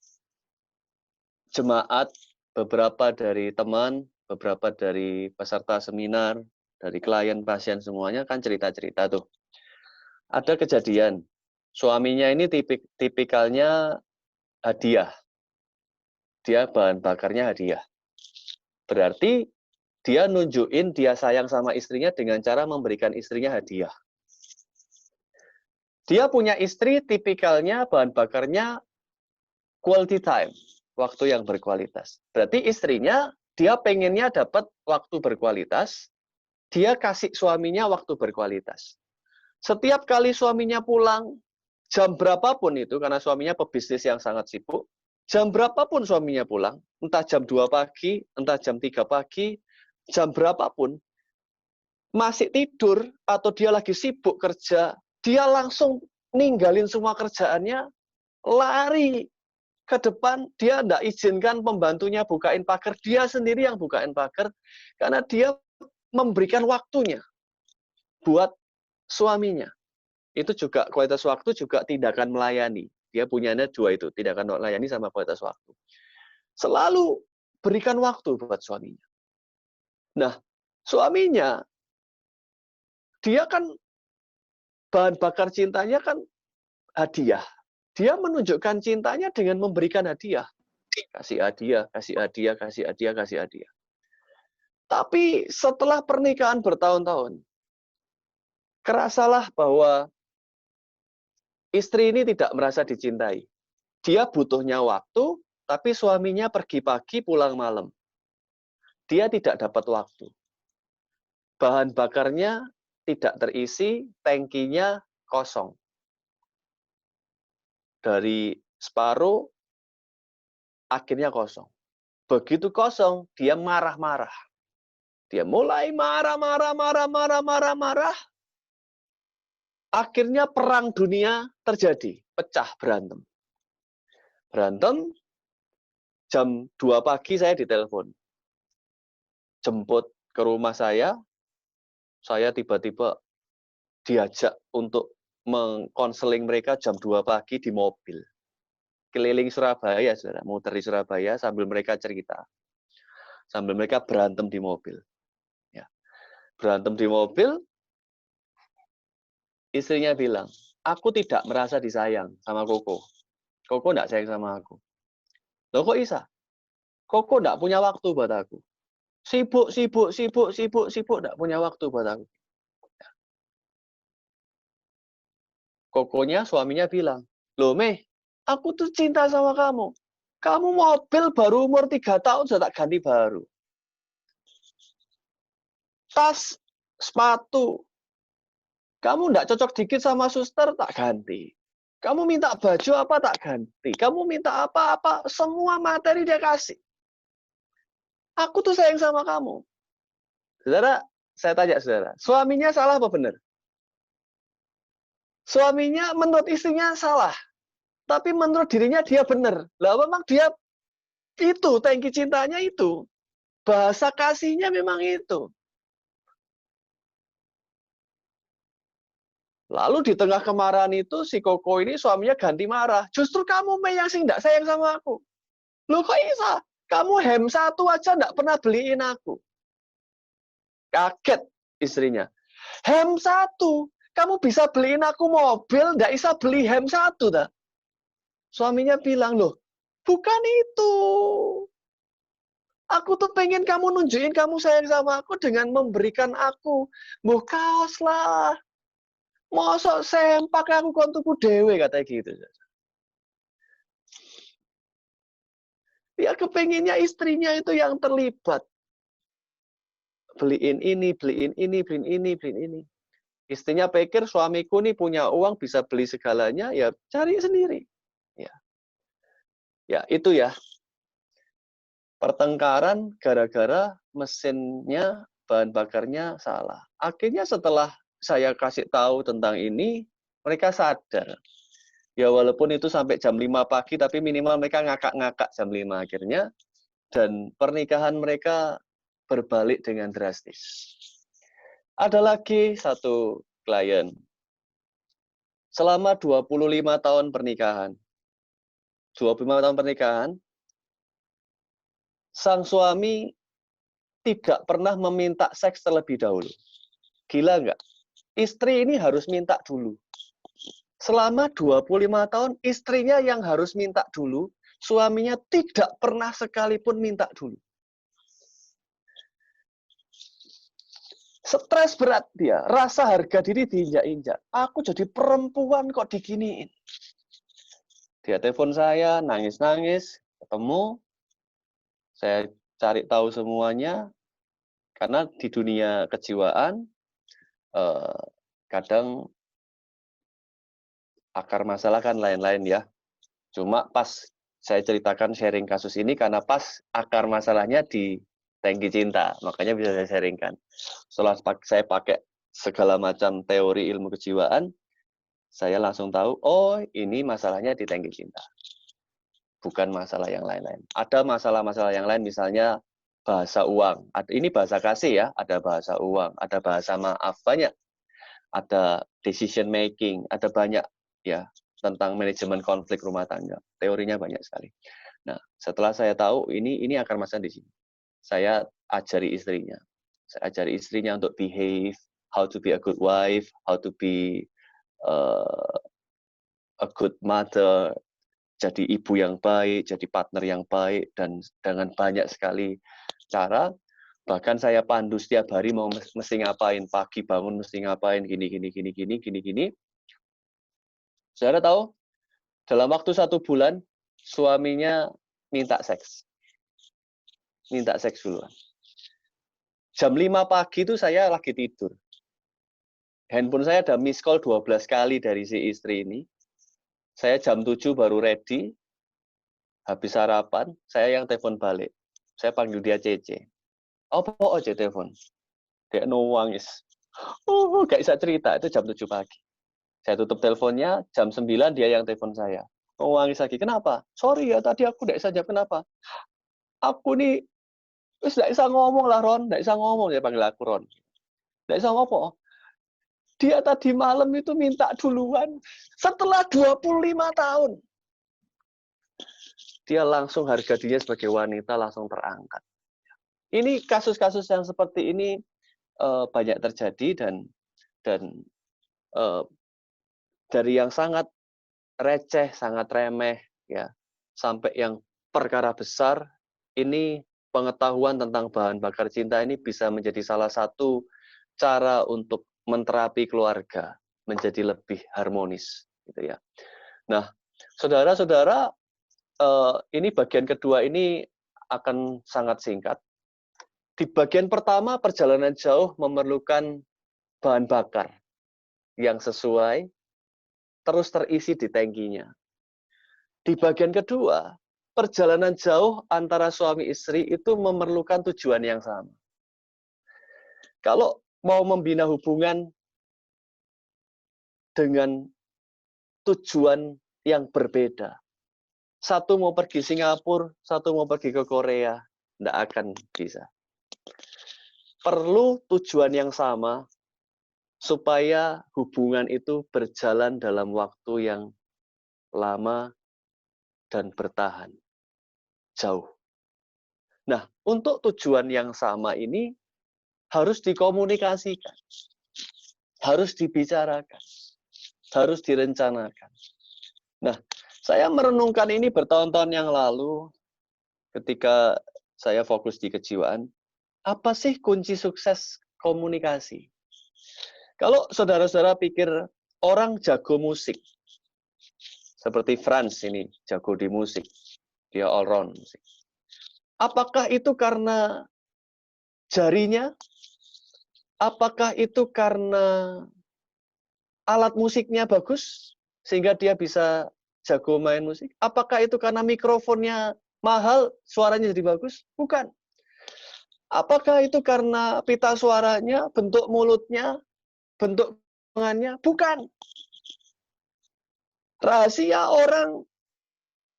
jemaat, beberapa dari teman, beberapa dari peserta seminar, dari klien, pasien semuanya kan cerita-cerita tuh. Ada kejadian, suaminya ini tipikalnya hadiah. Dia bahan bakarnya hadiah. Berarti dia nunjukin dia sayang sama istrinya dengan cara memberikan istrinya hadiah. Dia punya istri tipikalnya bahan bakarnya quality time, waktu yang berkualitas. Berarti istrinya dia pengennya dapat waktu berkualitas, dia kasih suaminya waktu berkualitas. Setiap kali suaminya pulang, jam berapapun itu, karena suaminya pebisnis yang sangat sibuk, jam berapapun suaminya pulang, entah jam 2 pagi, entah jam 3 pagi, jam berapapun, masih tidur atau dia lagi sibuk kerja, dia langsung ninggalin semua kerjaannya, lari ke depan, dia tidak izinkan pembantunya bukain pagar, dia sendiri yang bukain pagar, karena dia memberikan waktunya buat suaminya. Itu juga kualitas waktu juga tindakan melayani. Dia punyanya dua itu, tindakan melayani sama kualitas waktu. Selalu berikan waktu buat suaminya. Nah, suaminya, dia kan bahan bakar cintanya kan hadiah. Dia menunjukkan cintanya dengan memberikan hadiah. Kasih hadiah, kasih hadiah, kasih hadiah, kasih hadiah. Tapi setelah pernikahan bertahun-tahun, kerasalah bahwa istri ini tidak merasa dicintai. Dia butuhnya waktu, tapi suaminya pergi pagi, pulang malam. Dia tidak dapat waktu. Bahan bakarnya tidak terisi, tangkinya kosong. Dari separuh, akhirnya kosong. Begitu kosong, dia marah-marah. Dia mulai marah. Akhirnya perang dunia terjadi, pecah, berantem. Berantem, jam 2 pagi saya ditelepon. Jemput ke rumah saya tiba-tiba diajak untuk mengkonseling mereka jam 2 pagi di mobil. Keliling Surabaya, saudara, muter di Surabaya sambil mereka cerita. Sambil mereka berantem di mobil. Ya. Berantem di mobil, istrinya bilang, aku tidak merasa disayang sama Koko. Koko tidak sayang sama aku. Loh kok Isa? Koko tidak punya waktu buat aku. Sibuk, tidak punya waktu buat aku. Kokonya, suaminya bilang, loh Meh, aku tuh cinta sama kamu. Kamu mobil baru umur 3 tahun sudah tak ganti baru. Tas, sepatu, kamu tidak cocok dikit sama suster, tak ganti. Kamu minta baju apa, tak ganti. Kamu minta apa-apa, semua materi dia kasih. Aku tuh sayang sama kamu. Saudara, saya tanya saudara, suaminya salah apa benar? Suaminya menurut istrinya salah. Tapi menurut dirinya dia benar. Lah memang dia itu, tangki cintanya itu. Bahasa kasihnya memang itu. Lalu di tengah kemarahan itu, si Koko ini suaminya ganti marah. Justru kamu Mei yang sih enggak sayang sama aku. Loh kok bisa? Kamu hem satu aja enggak pernah beliin aku. Kaget istrinya. Hem satu? Kamu bisa beliin aku mobil, enggak bisa beli hem satu, tak? Suaminya bilang, loh, bukan itu. Aku tuh pengen kamu nunjukin kamu sayang sama aku dengan memberikan aku. Mau kaos lah. Mosok sempak aku kon tuku dhewe katanya gitu. Dia kepenginnya istrinya itu yang terlibat. Beliin ini, beliin ini, beliin ini, beliin ini. Istrinya pikir suamiku nih punya uang bisa beli segalanya, ya cari sendiri. Ya, ya itu ya. Pertengkaran gara-gara mesinnya, bahan bakarnya salah. Akhirnya setelah saya kasih tahu tentang ini, mereka sadar. Ya walaupun itu sampai jam 5 pagi, tapi minimal mereka ngakak-ngakak jam 5 akhirnya. Dan pernikahan mereka berbalik dengan drastis. Ada lagi satu klien. Selama 25 tahun pernikahan, 25 tahun pernikahan, sang suami tidak pernah meminta seks terlebih dahulu. Gila nggak? Istri ini harus minta dulu. Selama 25 tahun, istrinya yang harus minta dulu, suaminya tidak pernah sekalipun minta dulu. Stres berat dia, rasa harga diri diinjak-injak. Aku jadi perempuan kok diginiin. Dia telepon saya, nangis-nangis, ketemu, saya cari tahu semuanya, karena di dunia kejiwaan, kadang akar masalah kan lain-lain ya. Cuma pas saya ceritakan sharing kasus ini, karena pas akar masalahnya di tangki cinta. Makanya bisa saya sharingkan. Setelah saya pakai segala macam teori ilmu kejiwaan, saya langsung tahu, oh ini masalahnya di tangki cinta. Bukan masalah yang lain-lain. Ada masalah-masalah yang lain, misalnya bahasa uang. Ini bahasa kasih ya, ada bahasa uang, ada bahasa maaf, banyak. Ada decision making, ada banyak ya tentang manajemen konflik rumah tangga. Teorinya banyak sekali. Nah, setelah saya tahu ini akar masalah di sini. Saya ajari istrinya. Saya ajari istrinya untuk behave, how to be a good wife, how to be a good mother, jadi ibu yang baik, jadi partner yang baik, dan dengan banyak sekali cara. Bahkan saya pandu setiap hari mau mesti ngapain, pagi bangun mesti ngapain, gini. Saudara tahu, dalam waktu 1 bulan, suaminya minta seks duluan. Jam 5 pagi itu saya lagi tidur. Handphone saya ada miss call 12 kali dari si istri ini. Saya jam 7 baru ready, habis sarapan, saya yang telepon balik. Saya panggil dia Cece. Apa aja telepon? Dia nangis. Oh, gak bisa cerita, itu jam 7 pagi. Saya tutup teleponnya, jam 9 dia yang telepon saya. Nangis lagi, kenapa? Sorry ya, tadi aku gak bisa jawab, kenapa? Aku nih, wis gak bisa ngomong lah Ron, gak bisa ngomong. Dia panggil aku Ron. Gak bisa ngomong. Dia tadi malam itu minta duluan, setelah 25 tahun. Dia langsung harga dirinya sebagai wanita langsung terangkat. Ini kasus-kasus yang seperti ini banyak terjadi dan dari yang sangat receh, sangat remeh, ya, sampai yang perkara besar, ini pengetahuan tentang bahan bakar cinta ini bisa menjadi salah satu cara untuk menterapi keluarga menjadi lebih harmonis, gitu ya. Nah, saudara-saudara, ini bagian kedua ini akan sangat singkat. Di bagian pertama, perjalanan jauh memerlukan bahan bakar yang sesuai, terus terisi di tangkinya. Di bagian kedua, perjalanan jauh antara suami istri itu memerlukan tujuan yang sama. Kalau mau membina hubungan dengan tujuan yang berbeda, satu mau pergi Singapura, satu mau pergi ke Korea, tidak akan bisa. Perlu tujuan yang sama supaya hubungan itu berjalan dalam waktu yang lama dan bertahan jauh. Nah, untuk tujuan yang sama ini harus dikomunikasikan, harus dibicarakan, harus direncanakan. Nah, saya merenungkan ini bertahun-tahun yang lalu ketika saya fokus di kejiwaan. Apa sih kunci sukses komunikasi? Kalau saudara-saudara pikir orang jago musik, seperti Franz ini, jago di musik, dia all round musik. Apakah itu karena jarinya? Apakah itu karena alat musiknya bagus, sehingga dia bisa jago main musik? Apakah itu karena mikrofonnya mahal, suaranya jadi bagus? Bukan. Apakah itu karena pita suaranya, bentuk mulutnya, bentuk tangannya? Bukan. Rahasia orang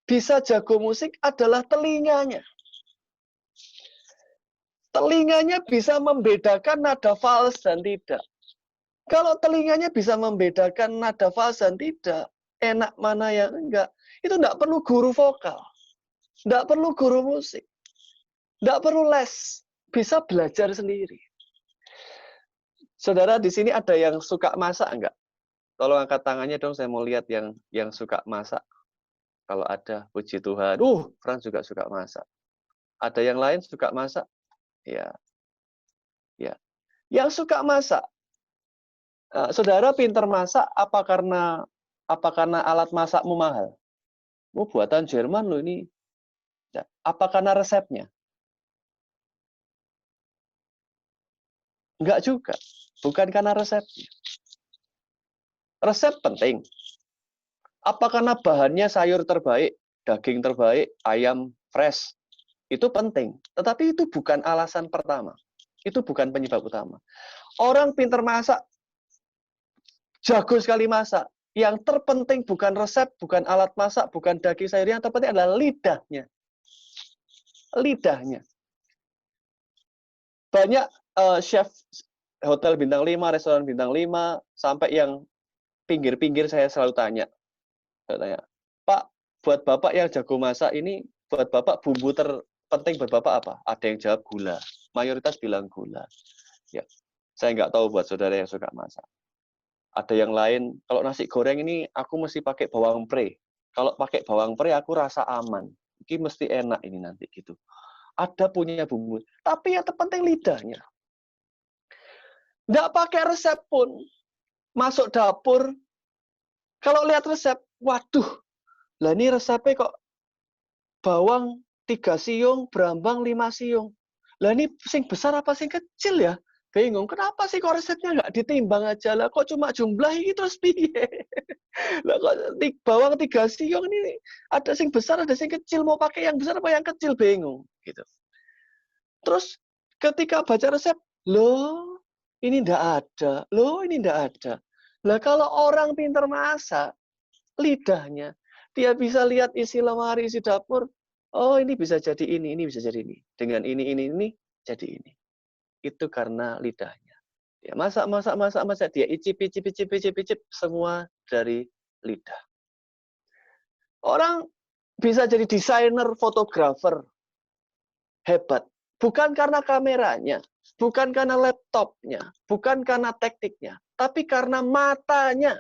bisa jago musik adalah telinganya. Telinganya bisa membedakan nada fals dan tidak. Kalau telinganya bisa membedakan nada fals dan tidak, enak mana yang enggak, itu enggak perlu guru vokal, enggak perlu guru musik, enggak perlu les, bisa belajar sendiri. Saudara di sini ada yang suka masak enggak? Tolong angkat tangannya dong, saya mau lihat yang suka masak. Kalau ada, puji Tuhan. Frans juga suka masak. Ada yang lain suka masak? Ya. Ya. Yang suka masak, saudara pintar masak apa karena alat masakmu mahal? Buatan Jerman loh ini. Apa karena resepnya? Enggak juga. Bukan karena resepnya. Resep penting. Apa karena bahannya sayur terbaik, daging terbaik, ayam fresh? Itu penting, tetapi itu bukan alasan pertama. Itu bukan penyebab utama. Orang pintar masak, jago sekali masak. Yang terpenting bukan resep, bukan alat masak, bukan daging sayur. Yang terpenting adalah lidahnya. Lidahnya. Banyak chef hotel bintang 5, restoran bintang 5, sampai yang pinggir-pinggir saya selalu tanya. Pak, buat Bapak yang jago masak ini, buat Bapak bumbu terpenting buat Bapak apa? Ada yang jawab gula. Mayoritas bilang gula. Ya, saya nggak tahu buat saudara yang suka masak. Ada yang lain, kalau nasi goreng ini aku mesti pakai bawang pre. Kalau pakai bawang pre aku rasa aman. Ini mesti enak ini nanti gitu. Ada punya bumbu. Tapi yang terpenting lidahnya. Nggak pakai resep pun. Masuk dapur. Kalau lihat resep, waduh. Lah ini resepnya kok bawang 3 siung, berambang 5 siung. Lah ini sing besar apa sing kecil ya? Bingung. Kenapa sih kok resepnya nggak ditimbang aja? Lah kok cuma jumlah ini terus piye? Lah kok bawang 3 siung ini ada sing besar, ada sing kecil. Mau pakai yang besar apa yang kecil? Bingung. Gitu. Terus ketika baca resep, loh ini ndak ada. Loh ini ndak ada. Lah kalau orang pintar masak, lidahnya, dia bisa lihat isi lemari, isi dapur. Oh, ini bisa jadi ini bisa jadi ini. Dengan ini, jadi ini. Itu karena lidahnya. Dia masak. Dia icip, semua dari lidah. Orang bisa jadi desainer, fotografer. Hebat. Bukan karena kameranya, bukan karena laptopnya, bukan karena tekniknya, tapi karena matanya.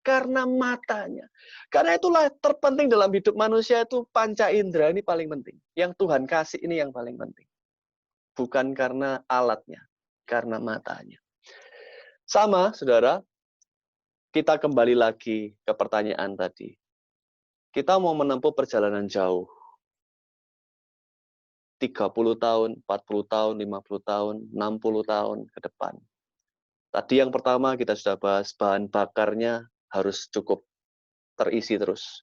Karena matanya. Karena itulah terpenting dalam hidup manusia itu panca indera ini paling penting. Yang Tuhan kasih ini yang paling penting. Bukan karena alatnya, karena matanya. Sama, saudara, kita kembali lagi ke pertanyaan tadi. Kita mau menempuh perjalanan jauh. 30 tahun, 40 tahun, 50 tahun, 60 tahun ke depan. Tadi yang pertama kita sudah bahas, bahan bakarnya harus cukup terisi terus.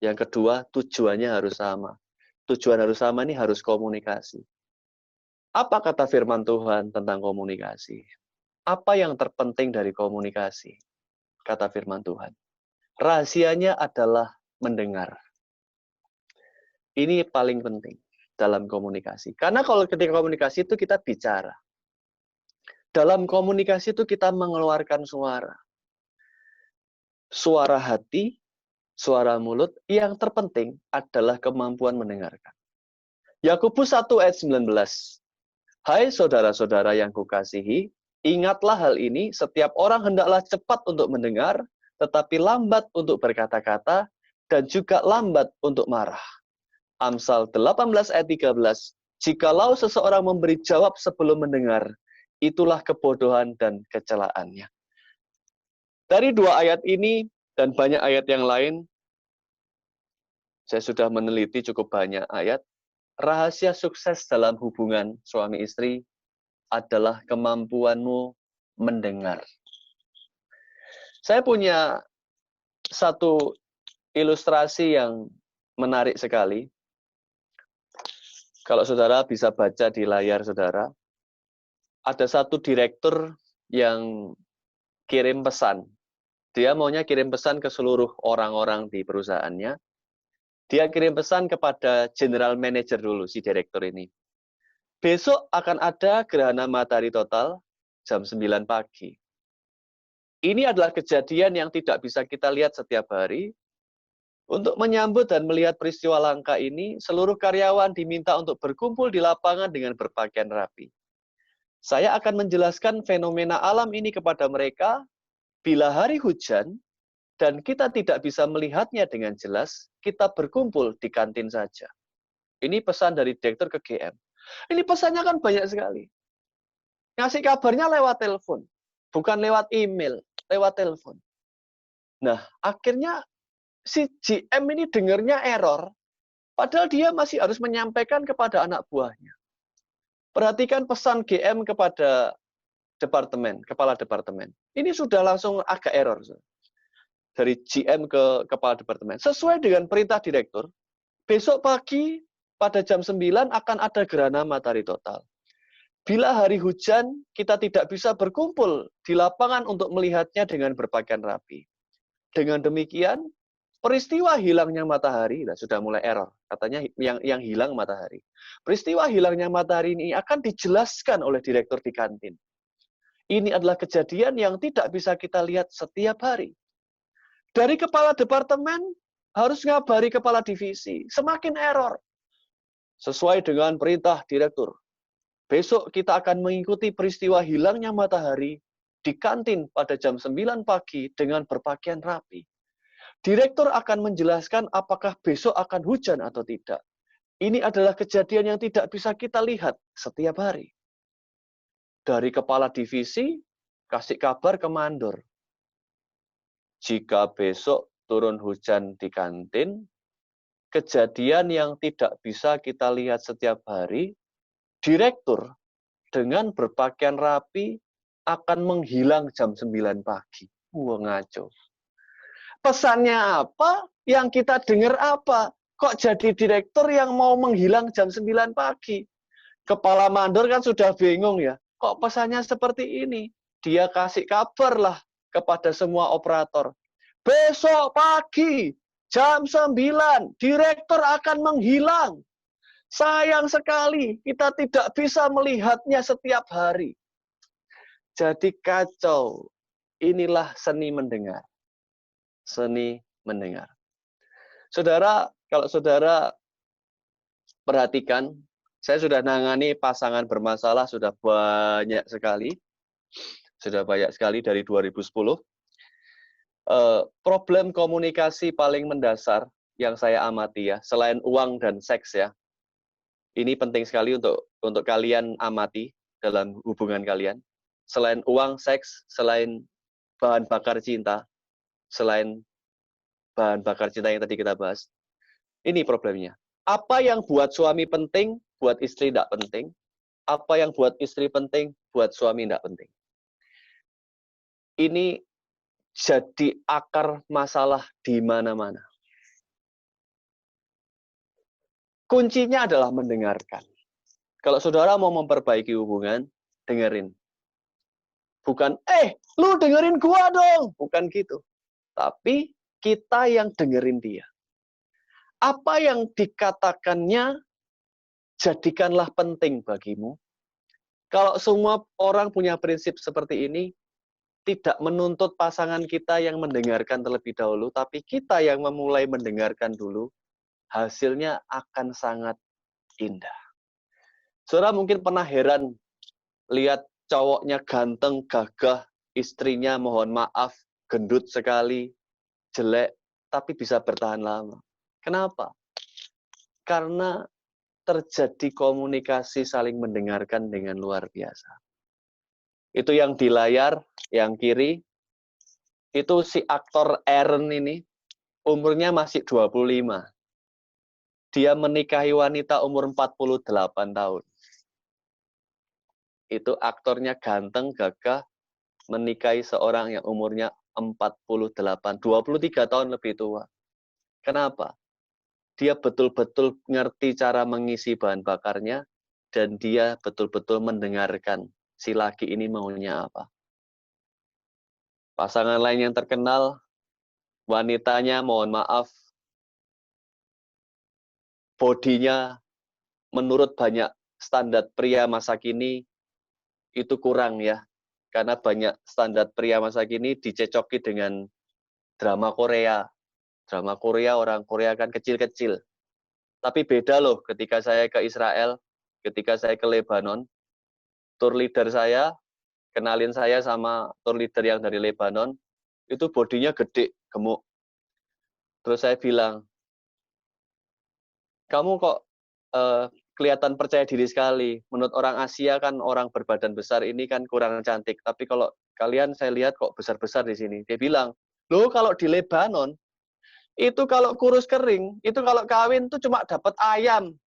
Yang kedua, tujuannya harus sama. Tujuan harus sama ini harus komunikasi. Apa kata firman Tuhan tentang komunikasi? Apa yang terpenting dari komunikasi? Kata firman Tuhan. Rahasianya adalah mendengar. Ini paling penting dalam komunikasi. Karena kalau ketika komunikasi itu kita bicara. Dalam komunikasi itu kita mengeluarkan suara. Suara hati, suara mulut, yang terpenting adalah kemampuan mendengarkan. Yakobus 1 ayat 19. Hai saudara-saudara yang kukasihi, ingatlah hal ini, setiap orang hendaklah cepat untuk mendengar, tetapi lambat untuk berkata-kata, dan juga lambat untuk marah. Amsal 18 ayat 13. Jikalau seseorang memberi jawab sebelum mendengar, itulah kebodohan dan kecelaannya. Dari 2 ayat ini dan banyak ayat yang lain, saya sudah meneliti cukup banyak ayat. Rahasia sukses dalam hubungan suami istri adalah kemampuanmu mendengar. Saya punya satu ilustrasi yang menarik sekali. Kalau saudara bisa baca di layar saudara, ada satu direktur yang kirim pesan. Dia maunya kirim pesan ke seluruh orang-orang di perusahaannya. Dia kirim pesan kepada general manager dulu, si direktur ini. Besok akan ada gerhana matahari total jam 9 pagi. Ini adalah kejadian yang tidak bisa kita lihat setiap hari. Untuk menyambut dan melihat peristiwa langka ini, seluruh karyawan diminta untuk berkumpul di lapangan dengan berpakaian rapi. Saya akan menjelaskan fenomena alam ini kepada mereka. Bila hari hujan, dan kita tidak bisa melihatnya dengan jelas, kita berkumpul di kantin saja. Ini pesan dari direktur ke GM. Ini pesannya kan banyak sekali. Ngasih kabarnya lewat telepon. Bukan lewat email, lewat telepon. Nah, akhirnya si GM ini dengarnya error, padahal dia masih harus menyampaikan kepada anak buahnya. Perhatikan pesan GM kepada departemen, kepala departemen. Ini sudah langsung agak error. Dari GM ke kepala departemen. Sesuai dengan perintah direktur, besok pagi pada jam 9 akan ada gerhana matahari total. Bila hari hujan, kita tidak bisa berkumpul di lapangan untuk melihatnya dengan berpakaian rapi. Dengan demikian, peristiwa hilangnya matahari, nah sudah mulai error, katanya yang hilang matahari. Peristiwa hilangnya matahari ini akan dijelaskan oleh direktur di kantin. Ini adalah kejadian yang tidak bisa kita lihat setiap hari. Dari kepala departemen harus ngabari kepala divisi, semakin error. Sesuai dengan perintah direktur. Besok kita akan mengikuti peristiwa hilangnya matahari di kantin pada jam 9 pagi dengan berpakaian rapi. Direktur akan menjelaskan apakah besok akan hujan atau tidak. Ini adalah kejadian yang tidak bisa kita lihat setiap hari. Dari kepala divisi, kasih kabar ke mandor. Jika besok turun hujan di kantin, kejadian yang tidak bisa kita lihat setiap hari, direktur dengan berpakaian rapi akan menghilang jam 9 pagi. Wah, ngaco. Pesannya apa? Yang kita dengar apa? Kok jadi direktur yang mau menghilang jam 9 pagi? Kepala mandor kan sudah bingung ya. Kok pesannya seperti ini? Dia kasih kabar lah kepada semua operator. Besok pagi, jam 9, direktur akan menghilang. Sayang sekali, kita tidak bisa melihatnya setiap hari. Jadi kacau. Inilah seni mendengar. Seni mendengar. Saudara, kalau saudara perhatikan, saya sudah nangani pasangan bermasalah sudah banyak sekali. Sudah banyak sekali dari 2010. Problem komunikasi paling mendasar yang saya amati ya, selain uang dan seks ya. Ini penting sekali untuk kalian amati dalam hubungan kalian. Selain uang, seks, selain bahan bakar cinta, selain bahan bakar cinta yang tadi kita bahas. Ini problemnya. Apa yang buat suami penting, buat istri tidak penting. Apa yang buat istri penting, buat suami tidak penting. Ini jadi akar masalah di mana-mana. Kuncinya adalah mendengarkan. Kalau saudara mau memperbaiki hubungan, dengerin. Bukan, lu dengerin gua dong. Bukan gitu. Tapi kita yang dengerin dia. Apa yang dikatakannya, jadikanlah penting bagimu. Kalau semua orang punya prinsip seperti ini, tidak menuntut pasangan kita yang mendengarkan terlebih dahulu, tapi kita yang memulai mendengarkan dulu, hasilnya akan sangat indah. Saudara mungkin pernah heran lihat cowoknya ganteng, gagah, istrinya mohon maaf, gendut sekali, jelek, tapi bisa bertahan lama. Kenapa? Karena terjadi komunikasi saling mendengarkan dengan luar biasa. Itu yang di layar, yang kiri, itu si aktor Aaron ini, umurnya masih 25. Dia menikahi wanita umur 48 tahun. Itu aktornya ganteng, gagah, menikahi seorang yang umurnya 48, 23 tahun lebih tua. Kenapa? Dia betul-betul ngerti cara mengisi bahan bakarnya, dan dia betul-betul mendengarkan si laki ini maunya apa. Pasangan lain yang terkenal, wanitanya mohon maaf, bodinya menurut banyak standar pria masa kini itu kurang ya. Karena banyak standar pria masa kini dicecoki dengan drama Korea. Drama Korea, orang Korea kan kecil-kecil. Tapi beda loh ketika saya ke Israel, ketika saya ke Lebanon, tour leader saya, kenalin saya sama tour leader yang dari Lebanon, itu bodinya gede, gemuk. Terus saya bilang, kamu kok kelihatan percaya diri sekali. Menurut orang Asia kan orang berbadan besar ini kan kurang cantik. Tapi kalau kalian saya lihat kok besar-besar di sini. Dia bilang, loh kalau di Lebanon, itu kalau kurus kering, itu kalau kawin tuh cuma dapat ayam.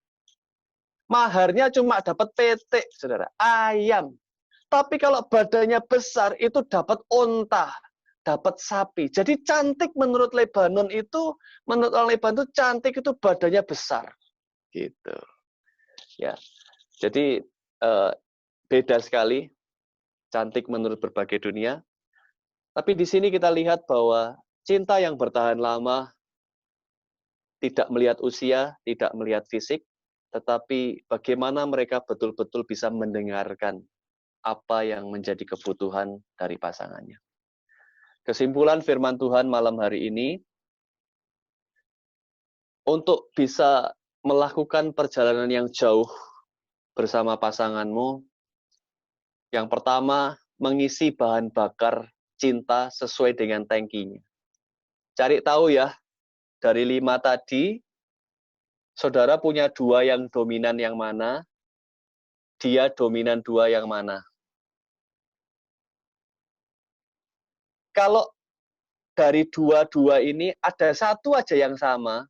Maharnya cuma dapat petek, saudara. Ayam. Tapi kalau badannya besar, itu dapat onta. Dapat sapi. Jadi cantik menurut Lebanon itu, menurut orang Lebanon itu cantik itu badannya besar. Gitu. Ya. Jadi beda sekali, cantik menurut berbagai dunia. Tapi di sini kita lihat bahwa cinta yang bertahan lama tidak melihat usia, tidak melihat fisik, tetapi bagaimana mereka betul-betul bisa mendengarkan apa yang menjadi kebutuhan dari pasangannya. Kesimpulan firman Tuhan malam hari ini, untuk bisa melakukan perjalanan yang jauh bersama pasanganmu, yang pertama, mengisi bahan bakar cinta sesuai dengan tangkinya. Cari tahu ya, dari 5 tadi, saudara punya 2 yang dominan yang mana, dia dominan 2 yang mana. Kalau dari 2-2 ini ada 1 aja yang sama,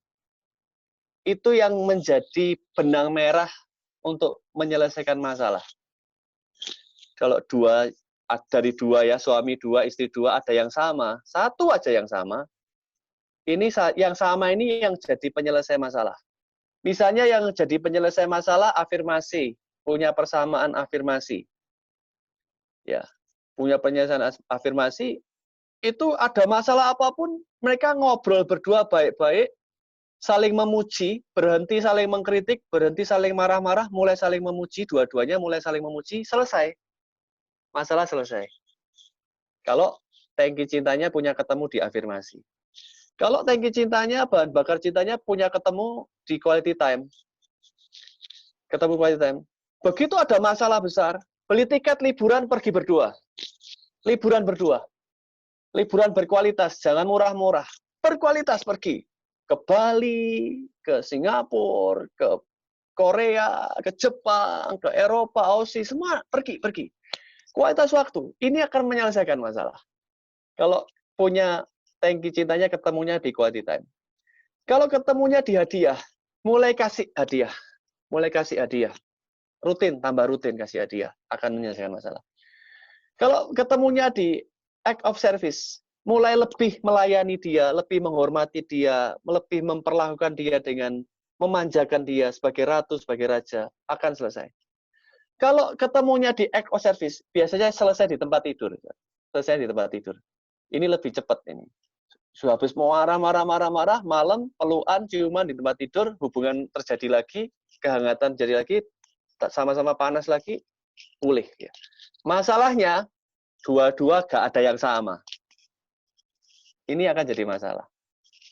itu yang menjadi benang merah untuk menyelesaikan masalah. Kalau dari 2 ya, suami 2, istri 2, ada yang sama, 1 aja yang sama, ini yang sama ini yang jadi penyelesai masalah. Misalnya yang jadi penyelesai masalah afirmasi, punya persamaan afirmasi. Ya, punya penyelesaian afirmasi, itu ada masalah apapun, mereka ngobrol berdua baik-baik, saling memuji, berhenti saling mengkritik, berhenti saling marah-marah, mulai saling memuji, dua-duanya mulai saling memuji, selesai. Masalah selesai. Kalau tangki cintanya punya ketemu di afirmasi. Kalau tangki cintanya, bahan bakar cintanya punya ketemu di quality time. Ketemu quality time. Begitu ada masalah besar, beli tiket liburan pergi berdua. Liburan berdua. Liburan berkualitas, jangan murah-murah. Berkualitas pergi. Ke Bali, ke Singapura, ke Korea, ke Jepang, ke Eropa, Aussie, semua pergi. Kualitas waktu, ini akan menyelesaikan masalah. Kalau punya tangki cintanya ketemunya di quality time. Kalau ketemunya di hadiah, mulai kasih hadiah. Rutin, tambah rutin kasih hadiah. Akan menyelesaikan masalah. Kalau ketemunya di act of service, mulai lebih melayani dia, lebih menghormati dia, lebih memperlakukan dia dengan memanjakan dia sebagai ratu, sebagai raja, akan selesai. Kalau ketemunya di act of service, biasanya selesai di tempat tidur. Selesai di tempat tidur. Ini lebih cepat ini. Sudah habis mau marah, malam, pelukan, ciuman di tempat tidur, hubungan terjadi lagi, kehangatan jadi lagi, sama-sama panas lagi, pulih. Ya. Masalahnya, dua-dua gak ada yang sama. Ini akan jadi masalah.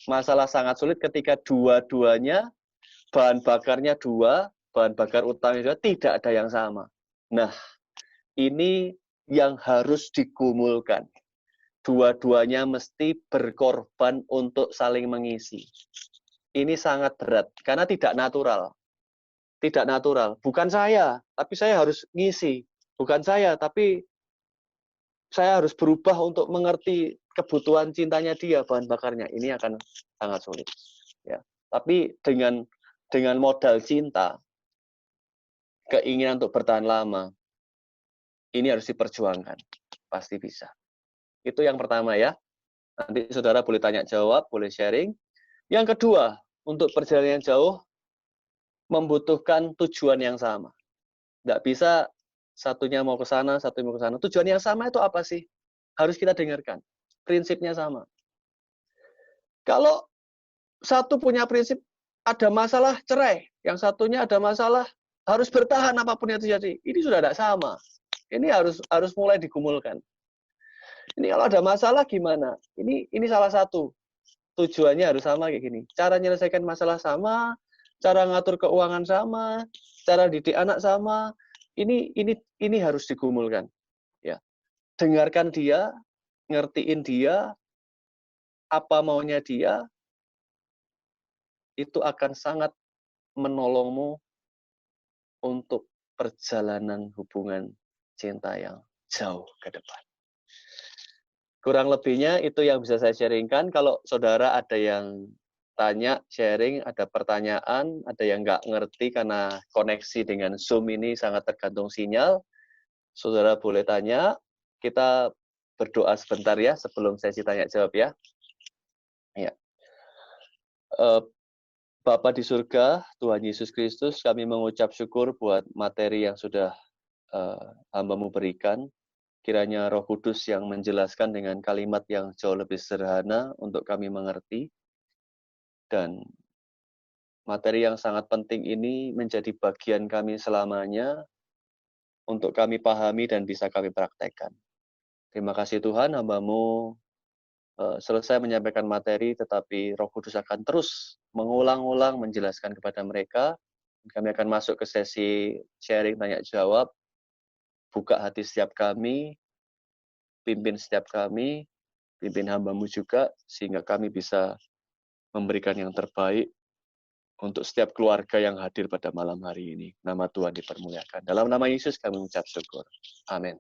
Masalah sangat sulit ketika dua-duanya, bahan bakarnya 2, bahan bakar utamanya 2, tidak ada yang sama. Nah, ini yang harus digumulkan. Dua-duanya mesti berkorban untuk saling mengisi. Ini sangat berat, karena tidak natural. Tidak natural. Bukan saya, tapi saya harus ngisi. Bukan saya, tapi saya harus berubah untuk mengerti kebutuhan cintanya dia, bahan bakarnya. Ini akan sangat sulit. Ya. Tapi dengan modal cinta, keinginan untuk bertahan lama, ini harus diperjuangkan. Pasti bisa. Itu yang pertama ya. Nanti saudara boleh tanya jawab, boleh sharing. Yang kedua, untuk perjalanan jauh, membutuhkan tujuan yang sama. Nggak bisa satunya mau ke sana, satunya mau ke sana. Tujuan yang sama itu apa sih? Harus kita dengarkan. Prinsipnya sama. Kalau satu punya prinsip, ada masalah cerai. Yang satunya ada masalah harus bertahan apapun yang terjadi. Ini sudah tidak sama. Ini harus mulai digumulkan. Ini kalau ada masalah gimana? Ini salah satu. Tujuannya harus sama kayak gini. Cara menyelesaikan masalah sama, cara ngatur keuangan sama, cara didik anak sama. Ini harus digumulkan. Ya. Dengarkan dia, ngertiin dia, apa maunya dia, itu akan sangat menolongmu untuk perjalanan hubungan cinta yang jauh ke depan. Kurang lebihnya itu yang bisa saya sharingkan. Kalau saudara ada yang tanya, sharing, ada pertanyaan, ada yang nggak ngerti karena koneksi dengan Zoom ini sangat tergantung sinyal, saudara boleh tanya. Kita berdoa sebentar ya sebelum sesi tanya jawab ya. Ya. Bapa di surga, Tuhan Yesus Kristus, kami mengucap syukur buat materi yang sudah hamba-Mu berikan. Kiranya Roh Kudus yang menjelaskan dengan kalimat yang jauh lebih sederhana untuk kami mengerti. Dan materi yang sangat penting ini menjadi bagian kami selamanya untuk kami pahami dan bisa kami praktekkan. Terima kasih Tuhan, hamba-Mu selesai menyampaikan materi, tetapi Roh Kudus akan terus mengulang-ulang menjelaskan kepada mereka. Kami akan masuk ke sesi sharing tanya jawab, buka hati setiap kami, pimpin setiap kami, pimpin hamba-Mu juga, sehingga kami bisa memberikan yang terbaik untuk setiap keluarga yang hadir pada malam hari ini. Nama Tuhan dipermuliakan. Dalam nama Yesus kami mengucap syukur. Amin.